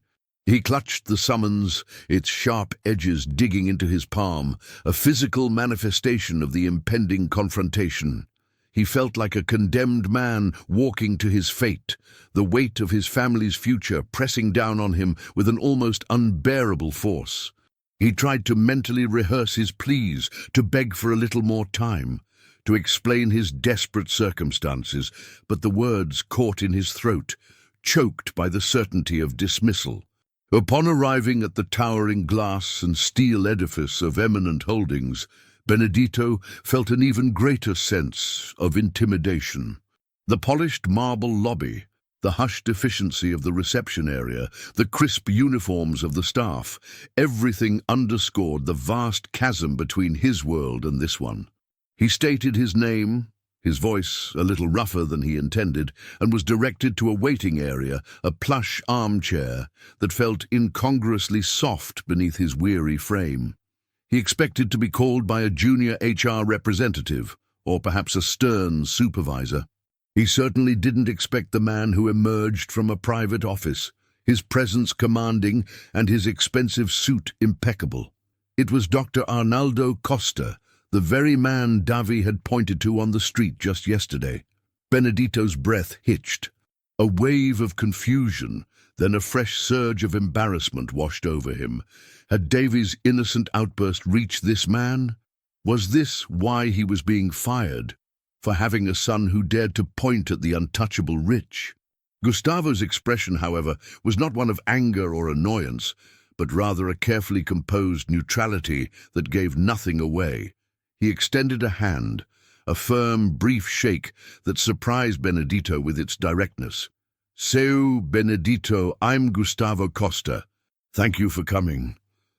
He clutched the summons, its sharp edges digging into his palm, a physical manifestation of the impending confrontation. He felt like a condemned man walking to his fate, the weight of his family's future pressing down on him with an almost unbearable force. He tried to mentally rehearse his pleas, to beg for a little more time, to explain his desperate circumstances, but the words caught in his throat, choked by the certainty of dismissal. Upon arriving at the towering glass and steel edifice of Eminent Holdings, Benedito felt an even greater sense of intimidation. The polished marble lobby, the hushed efficiency of the reception area, the crisp uniforms of the staff, everything underscored the vast chasm between his world and this one. He stated his name, his voice a little rougher than he intended, and was directed to a waiting area, a plush armchair that felt incongruously soft beneath his weary frame. He expected to be called by a junior HR representative, or perhaps a stern supervisor. He certainly didn't expect the man who emerged from a private office, his presence commanding and his expensive suit impeccable. It was Dr. Arnaldo Costa, the very man Davy had pointed to on the street just yesterday. Benedito's breath hitched. A wave of confusion, then a fresh surge of embarrassment washed over him. Had Davy's innocent outburst reached this man? Was this why he was being fired? For having a son who dared to point at the untouchable rich? Gustavo's expression, however, was not one of anger or annoyance, but rather a carefully composed neutrality that gave nothing away. He extended a hand, a firm, brief shake that surprised Benedito with its directness. "Seu Benedito, I'm Gustavo Costa. Thank you for coming."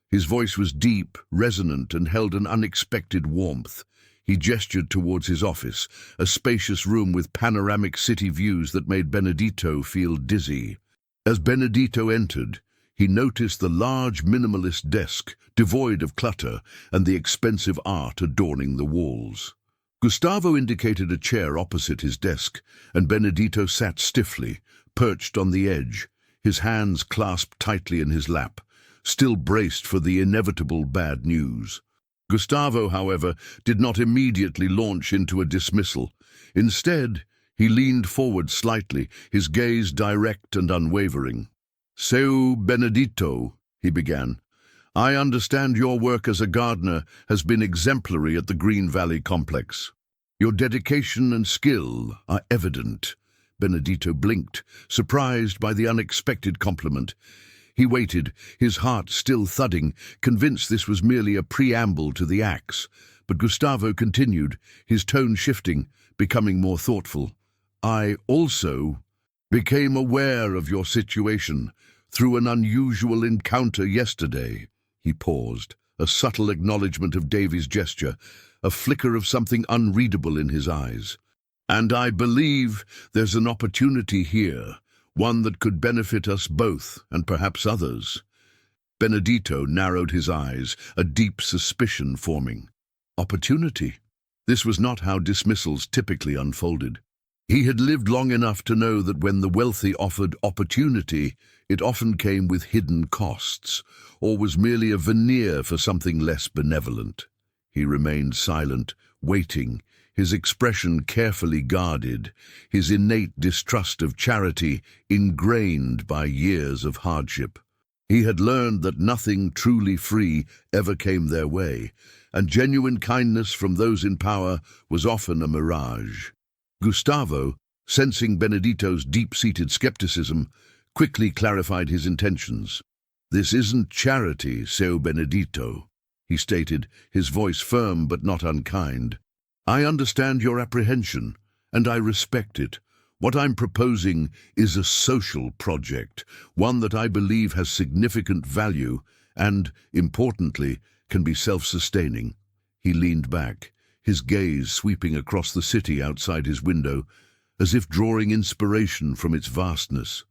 His voice was deep, resonant, and held an unexpected warmth. He gestured towards his office, a spacious room with panoramic city views that made Benedito feel dizzy. As Benedito entered, he noticed the large minimalist desk, devoid of clutter, and the expensive art adorning the walls. Gustavo indicated a chair opposite his desk, and Benedito sat stiffly, perched on the edge, his hands clasped tightly in his lap, still braced for the inevitable bad news. Gustavo, however, did not immediately launch into a dismissal. Instead, he leaned forward slightly, his gaze direct and unwavering. "Seu Benedito," he began, "I understand your work as a gardener has been exemplary at the Green Valley complex. Your dedication and skill are evident." Benedito blinked, surprised by the unexpected compliment. He waited, his heart still thudding, convinced this was merely a preamble to the acts. But Gustavo continued, his tone shifting, becoming more thoughtful. "I also became aware of your situation through an unusual encounter yesterday." He paused, a subtle acknowledgement of Davy's gesture, a flicker of something unreadable in his eyes. "And I believe there's an opportunity here, one that could benefit us both, and perhaps others." Benedito narrowed his eyes, a deep suspicion forming. Opportunity? This was not how dismissals typically unfolded. He had lived long enough to know that when the wealthy offered opportunity, it often came with hidden costs, or was merely a veneer for something less benevolent. He remained silent, waiting, his expression carefully guarded, his innate distrust of charity ingrained by years of hardship. He had learned that nothing truly free ever came their way, and genuine kindness from those in power was often a mirage. Gustavo, sensing Benedito's deep-seated skepticism, quickly clarified his intentions. "This isn't charity, Seu Benedito," he stated, his voice firm but not unkind. "I understand your apprehension, and I respect it. What I'm proposing is a social project, one that I believe has significant value and, importantly, can be self-sustaining." He leaned back, his gaze sweeping across the city outside his window, as if drawing inspiration from its vastness.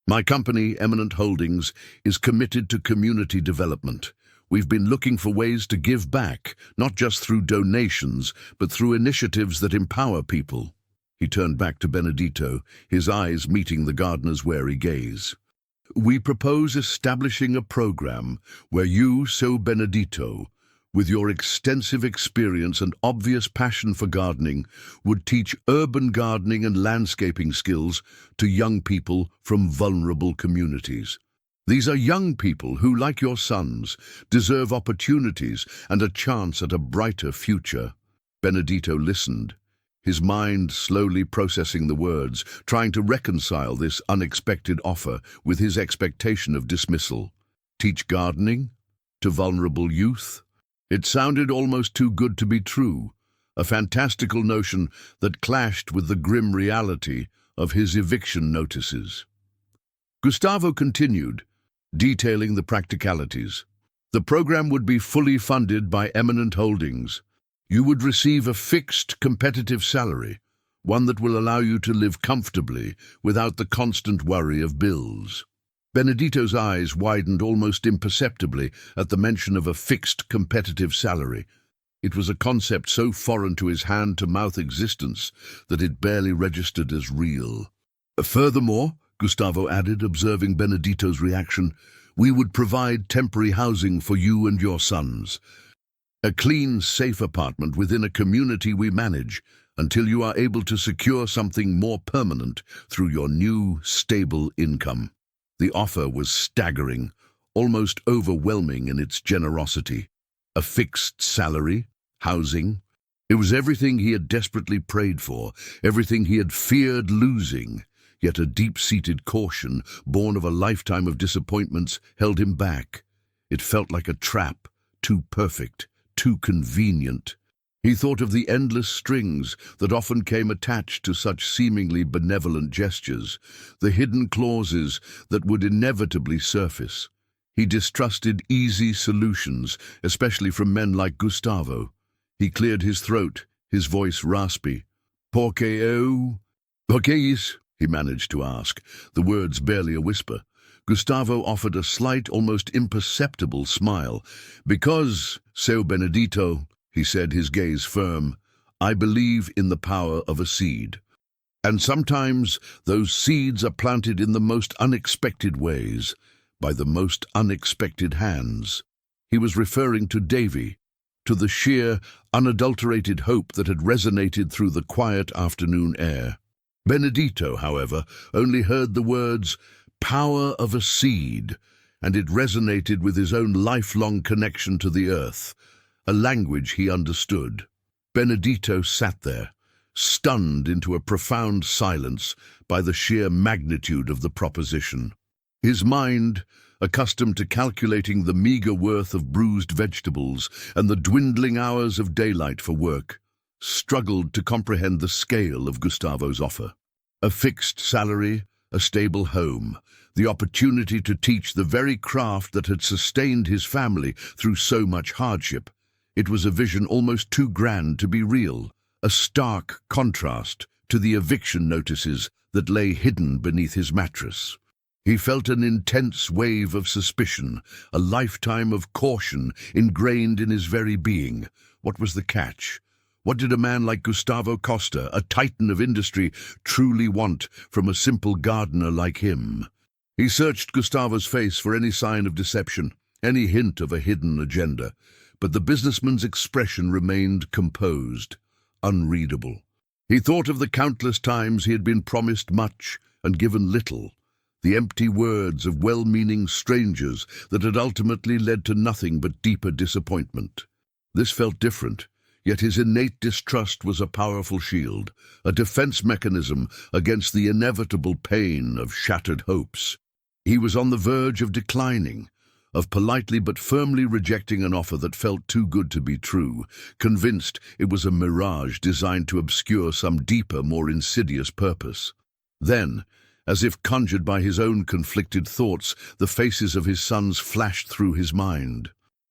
"My company, Eminent Holdings, is committed to community development. We've been looking for ways to give back, not just through donations, but through initiatives that empower people." He turned back to Benedito, his eyes meeting the gardener's wary gaze. "We propose establishing a program where you, Seu Benedito, with your extensive experience and obvious passion for gardening, would teach urban gardening and landscaping skills to young people from vulnerable communities. These are young people who, like your sons, deserve opportunities and a chance at a brighter future." Benedito listened, his mind slowly processing the words, trying to reconcile this unexpected offer with his expectation of dismissal. Teach gardening to vulnerable youth? It sounded almost too good to be true, a fantastical notion that clashed with the grim reality of his eviction notices. Gustavo continued, detailing the practicalities. "The program would be fully funded by Eminent Holdings. You would receive a fixed, competitive salary, one that will allow you to live comfortably without the constant worry of bills." Benedito's eyes widened almost imperceptibly at the mention of a fixed, competitive salary. It was a concept so foreign to his hand-to-mouth existence that it barely registered as real. "Furthermore," Gustavo added, observing Benedito's reaction, "we would provide temporary housing for you and your sons. A clean, safe apartment within a community we manage until you are able to secure something more permanent through your new, stable income." The offer was staggering, almost overwhelming in its generosity. A fixed salary, housing. It was everything he had desperately prayed for, everything he had feared losing. Yet a deep-seated caution, born of a lifetime of disappointments, held him back. It felt like a trap, too perfect, too convenient. He thought of the endless strings that often came attached to such seemingly benevolent gestures, the hidden clauses that would inevitably surface. He distrusted easy solutions, especially from men like Gustavo. He cleared his throat, his voice raspy. "Por qué eu? Por qué is?" he managed to ask, the words barely a whisper. Gustavo offered a slight, almost imperceptible smile. "Because, seu Benedito," he said, his gaze firm, "I believe in the power of a seed. And sometimes those seeds are planted in the most unexpected ways, by the most unexpected hands." He was referring to Davy, to the sheer, unadulterated hope that had resonated through the quiet afternoon air. Benedito, however, only heard the words, "power of a seed," and it resonated with his own lifelong connection to the earth, a language he understood. Benedito sat there, stunned into a profound silence by the sheer magnitude of the proposition. His mind, accustomed to calculating the meager worth of bruised vegetables and the dwindling hours of daylight for work, struggled to comprehend the scale of Gustavo's offer. A fixed salary, a stable home, the opportunity to teach the very craft that had sustained his family through so much hardship. It was a vision almost too grand to be real, a stark contrast to the eviction notices that lay hidden beneath his mattress. He felt an intense wave of suspicion, a lifetime of caution ingrained in his very being. What was the catch? What did a man like Gustavo Costa, a titan of industry, truly want from a simple gardener like him? He searched Gustavo's face for any sign of deception, any hint of a hidden agenda, but the businessman's expression remained composed, unreadable. He thought of the countless times he had been promised much and given little, the empty words of well-meaning strangers that had ultimately led to nothing but deeper disappointment. This felt different, yet his innate distrust was a powerful shield, a defense mechanism against the inevitable pain of shattered hopes. He was on the verge of declining, of politely but firmly rejecting an offer that felt too good to be true, convinced it was a mirage designed to obscure some deeper, more insidious purpose. Then, as if conjured by his own conflicted thoughts, the faces of his sons flashed through his mind.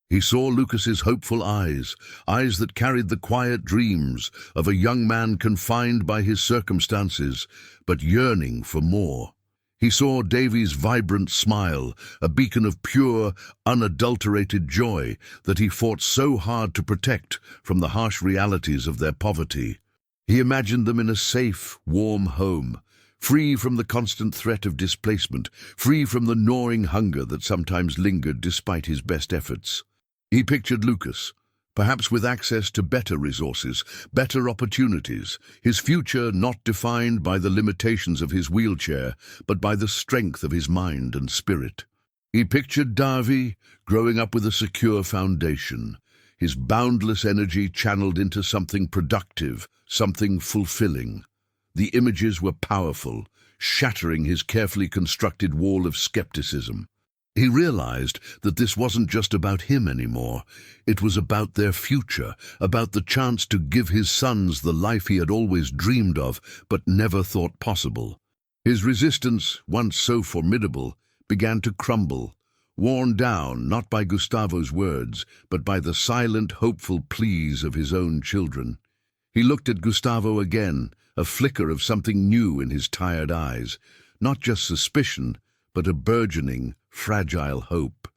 He saw Lucas's hopeful eyes, eyes that carried the quiet dreams of a young man confined by his circumstances, but yearning for more. He saw Davy's vibrant smile, a beacon of pure, unadulterated joy that he fought so hard to protect from the harsh realities of their poverty. He imagined them in a safe, warm home, free from the constant threat of displacement, free from the gnawing hunger that sometimes lingered despite his best efforts. He pictured Lucas, perhaps with access to better resources, better opportunities, his future not defined by the limitations of his wheelchair, but by the strength of his mind and spirit. He pictured Davy growing up with a secure foundation, his boundless energy channeled into something productive, something fulfilling. The images were powerful, shattering his carefully constructed wall of skepticism. He realized that this wasn't just about him anymore. It was about their future, about the chance to give his sons the life he had always dreamed of, but never thought possible. His resistance, once so formidable, began to crumble, worn down not by Gustavo's words, but by the silent, hopeful pleas of his own children. He looked at Gustavo again, a flicker of something new in his tired eyes, not just suspicion, but a burgeoning, fragile hope.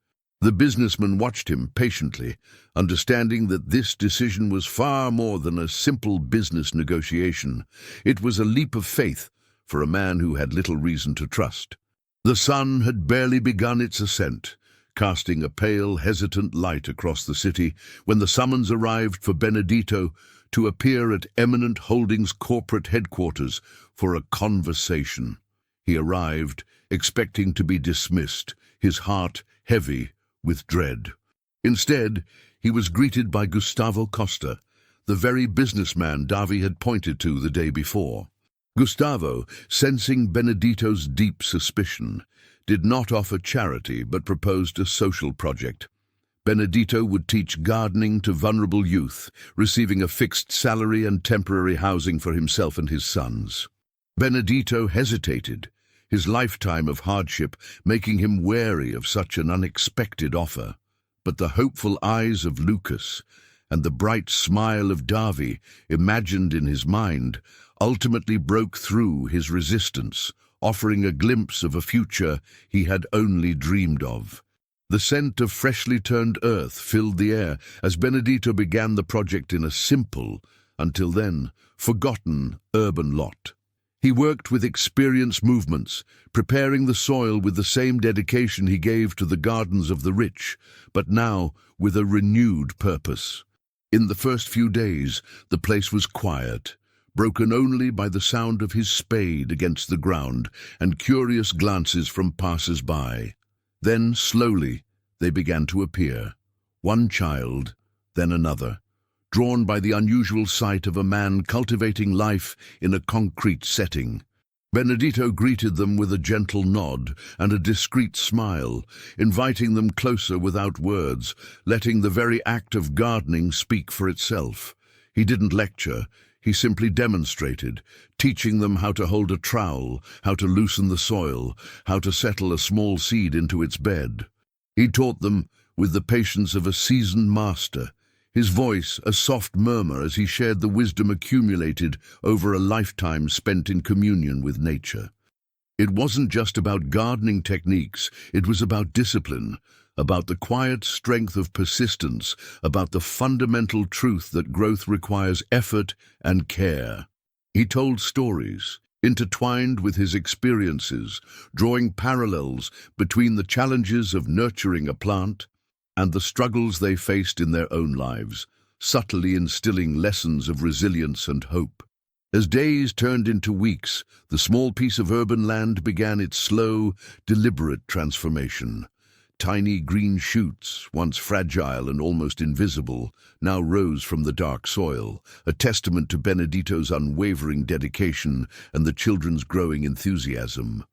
The businessman watched him patiently, understanding that this decision was far more than a simple business negotiation. It was a leap of faith for a man who had little reason to trust. The sun had barely begun its ascent, casting a pale, hesitant light across the city when the summons arrived for Benedito to appear at Eminent Holdings' corporate headquarters for a conversation. He arrived, expecting to be dismissed, his heart heavy with dread. Instead, he was greeted by Gustavo Costa, the very businessman Davy had pointed to the day before. Gustavo, sensing Benedito's deep suspicion, did not offer charity but proposed a social project. Benedito would teach gardening to vulnerable youth, receiving a fixed salary and temporary housing for himself and his sons. Benedito hesitated, his lifetime of hardship making him wary of such an unexpected offer. But the hopeful eyes of Lucas and the bright smile of Davy, imagined in his mind, ultimately broke through his resistance, offering a glimpse of a future he had only dreamed of. The scent of freshly turned earth filled the air as Benedito began the project in a simple, until then, forgotten urban lot. He worked with experienced movements, preparing the soil with the same dedication he gave to the gardens of the rich, but now with a renewed purpose. In the first few days, the place was quiet, broken only by the sound of his spade against the ground and curious glances from passers-by. Then, slowly, they began to appear, one child, then another, drawn by the unusual sight of a man cultivating life in a concrete setting. Benedito greeted them with a gentle nod and a discreet smile, inviting them closer without words, letting the very act of gardening speak for itself. He didn't lecture, he simply demonstrated, teaching them how to hold a trowel, how to loosen the soil, how to settle a small seed into its bed. He taught them with the patience of a seasoned master, his voice a soft murmur as he shared the wisdom accumulated over a lifetime spent in communion with nature. It wasn't just about gardening techniques, it was about discipline, about the quiet strength of persistence, about the fundamental truth that growth requires effort and care. He told stories, intertwined with his experiences, drawing parallels between the challenges of nurturing a plant and the struggles they faced in their own lives, subtly instilling lessons of resilience and hope. As days turned into weeks, the small piece of urban land began its slow, deliberate transformation. Tiny green shoots, once fragile and almost invisible, now rose from the dark soil, a testament to Benedito's unwavering dedication and the children's growing enthusiasm.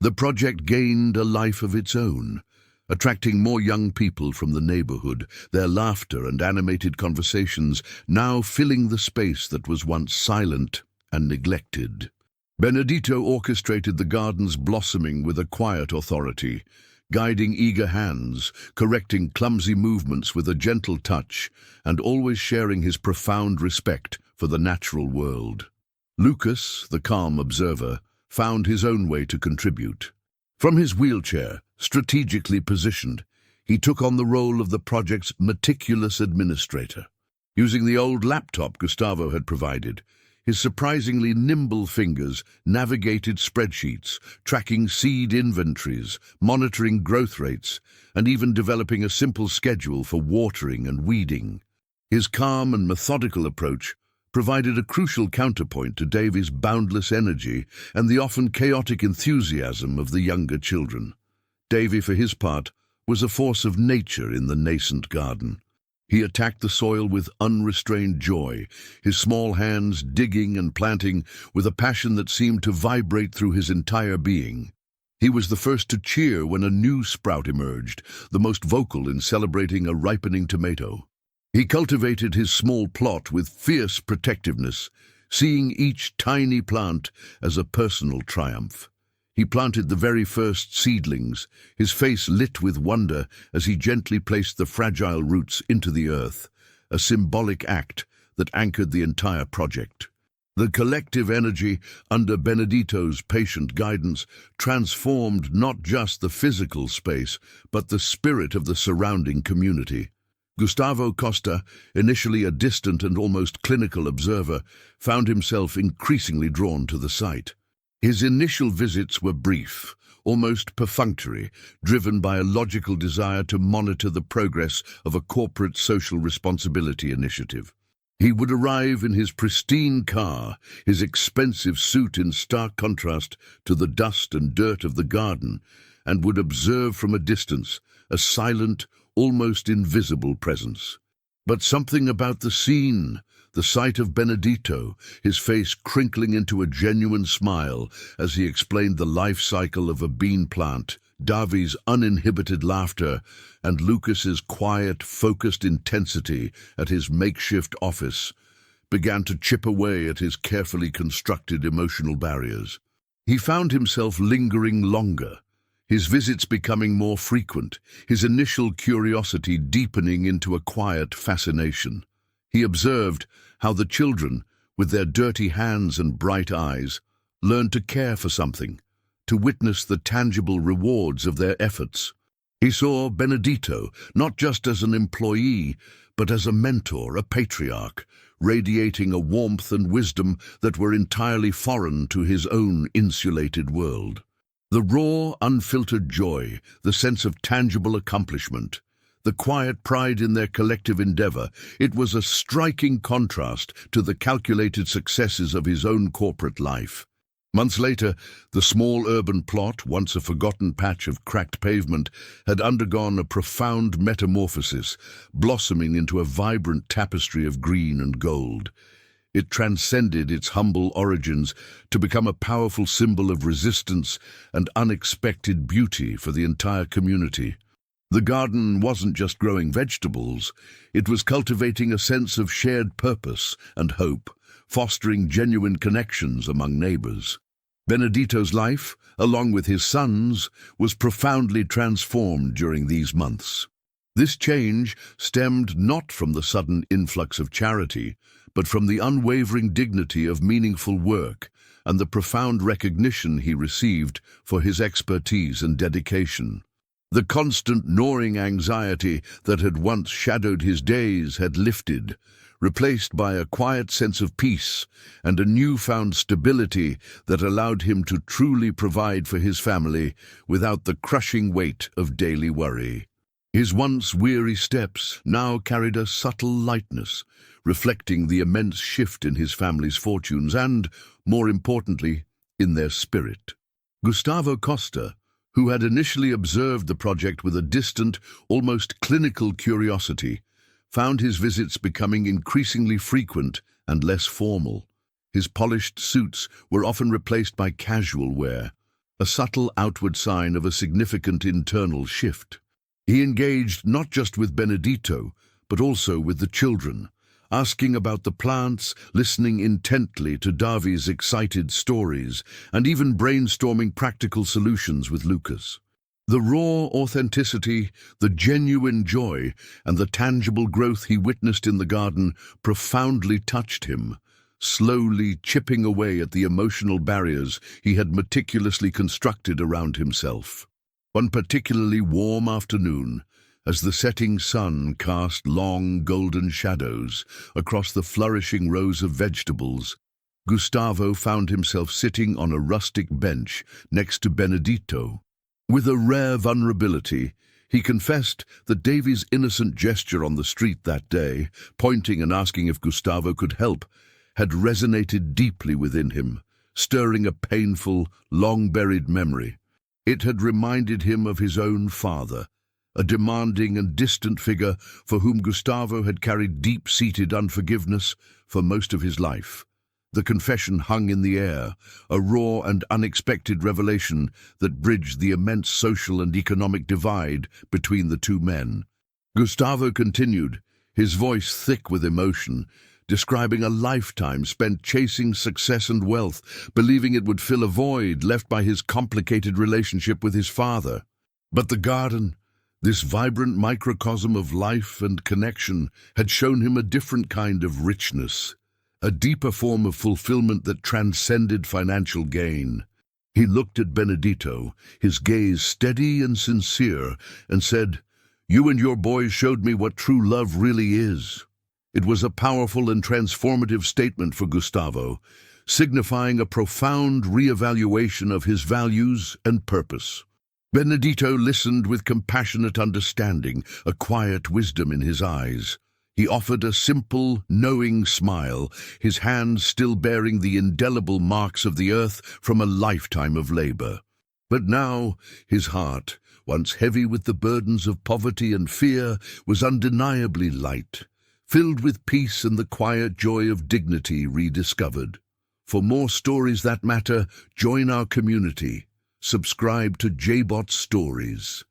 The project gained a life of its own, attracting more young people from the neighborhood, their laughter and animated conversations now filling the space that was once silent and neglected. Benedito orchestrated the garden's blossoming with a quiet authority, guiding eager hands, correcting clumsy movements with a gentle touch, and always sharing his profound respect for the natural world. Lucas, the calm observer, found his own way to contribute. From his wheelchair, strategically positioned, he took on the role of the project's meticulous administrator. Using the old laptop Gustavo had provided, his surprisingly nimble fingers navigated spreadsheets, tracking seed inventories, monitoring growth rates, and even developing a simple schedule for watering and weeding. His calm and methodical approach provided a crucial counterpoint to Davy's boundless energy and the often chaotic enthusiasm of the younger children. Davy, for his part, was a force of nature in the nascent garden. He attacked the soil with unrestrained joy, his small hands digging and planting with a passion that seemed to vibrate through his entire being. He was the first to cheer when a new sprout emerged, the most vocal in celebrating a ripening tomato. He cultivated his small plot with fierce protectiveness, seeing each tiny plant as a personal triumph. He planted the very first seedlings, his face lit with wonder as he gently placed the fragile roots into the earth, a symbolic act that anchored the entire project. The collective energy under Benedito's patient guidance transformed not just the physical space, but the spirit of the surrounding community. Gustavo Costa, initially a distant and almost clinical observer, found himself increasingly drawn to the site. His initial visits were brief, almost perfunctory, driven by a logical desire to monitor the progress of a corporate social responsibility initiative. He would arrive in his pristine car, his expensive suit in stark contrast to the dust and dirt of the garden, and would observe from a distance, a silent, almost invisible presence. But something about the scene, the sight of Benedito, his face crinkling into a genuine smile as he explained the life cycle of a bean plant, Davi's uninhibited laughter, and Lucas's quiet, focused intensity at his makeshift office began to chip away at his carefully constructed emotional barriers. He found himself lingering longer, his visits becoming more frequent, his initial curiosity deepening into a quiet fascination. He observed how the children, with their dirty hands and bright eyes, learned to care for something, to witness the tangible rewards of their efforts. He saw Benedito not just as an employee, but as a mentor, a patriarch, radiating a warmth and wisdom that were entirely foreign to his own insulated world. The raw, unfiltered joy, the sense of tangible accomplishment, the quiet pride in their collective endeavor, it was a striking contrast to the calculated successes of his own corporate life. Months later, the small urban plot, once a forgotten patch of cracked pavement, had undergone a profound metamorphosis, blossoming into a vibrant tapestry of green and gold. It transcended its humble origins to become a powerful symbol of resistance and unexpected beauty for the entire community. The garden wasn't just growing vegetables, it was cultivating a sense of shared purpose and hope, fostering genuine connections among neighbors. Benedito's life, along with his son's, was profoundly transformed during these months. This change stemmed not from the sudden influx of charity, but from the unwavering dignity of meaningful work and the profound recognition he received for his expertise and dedication. The constant gnawing anxiety that had once shadowed his days had lifted, replaced by a quiet sense of peace and a newfound stability that allowed him to truly provide for his family without the crushing weight of daily worry. His once weary steps now carried a subtle lightness, reflecting the immense shift in his family's fortunes and, more importantly, in their spirit. Gustavo Costa, who had initially observed the project with a distant, almost clinical curiosity, found his visits becoming increasingly frequent and less formal. His polished suits were often replaced by casual wear, a subtle outward sign of a significant internal shift. He engaged not just with Benedito, but also with the children, asking about the plants, listening intently to Davi's excited stories, and even brainstorming practical solutions with Lucas. The raw authenticity, the genuine joy, and the tangible growth he witnessed in the garden profoundly touched him, slowly chipping away at the emotional barriers he had meticulously constructed around himself. One particularly warm afternoon, as the setting sun cast long golden shadows across the flourishing rows of vegetables, Gustavo found himself sitting on a rustic bench next to Benedito. With a rare vulnerability, he confessed that Davy's innocent gesture on the street that day, pointing and asking if Gustavo could help, had resonated deeply within him, stirring a painful, long-buried memory. It had reminded him of his own father, a demanding and distant figure for whom Gustavo had carried deep-seated unforgiveness for most of his life. The confession hung in the air, a raw and unexpected revelation that bridged the immense social and economic divide between the two men. Gustavo continued, his voice thick with emotion, describing a lifetime spent chasing success and wealth, believing it would fill a void left by his complicated relationship with his father. But the garden, this vibrant microcosm of life and connection, had shown him a different kind of richness, a deeper form of fulfillment that transcended financial gain. He looked at Benedito, his gaze steady and sincere, and said, "You and your boys showed me what true love really is." It was a powerful and transformative statement for Gustavo, signifying a profound reevaluation of his values and purpose. Benedito listened with compassionate understanding, a quiet wisdom in his eyes. He offered a simple, knowing smile, his hands still bearing the indelible marks of the earth from a lifetime of labor. But now, his heart, once heavy with the burdens of poverty and fear, was undeniably light, filled with peace and the quiet joy of dignity rediscovered. For more stories that matter, join our community. Subscribe to JBot Stories.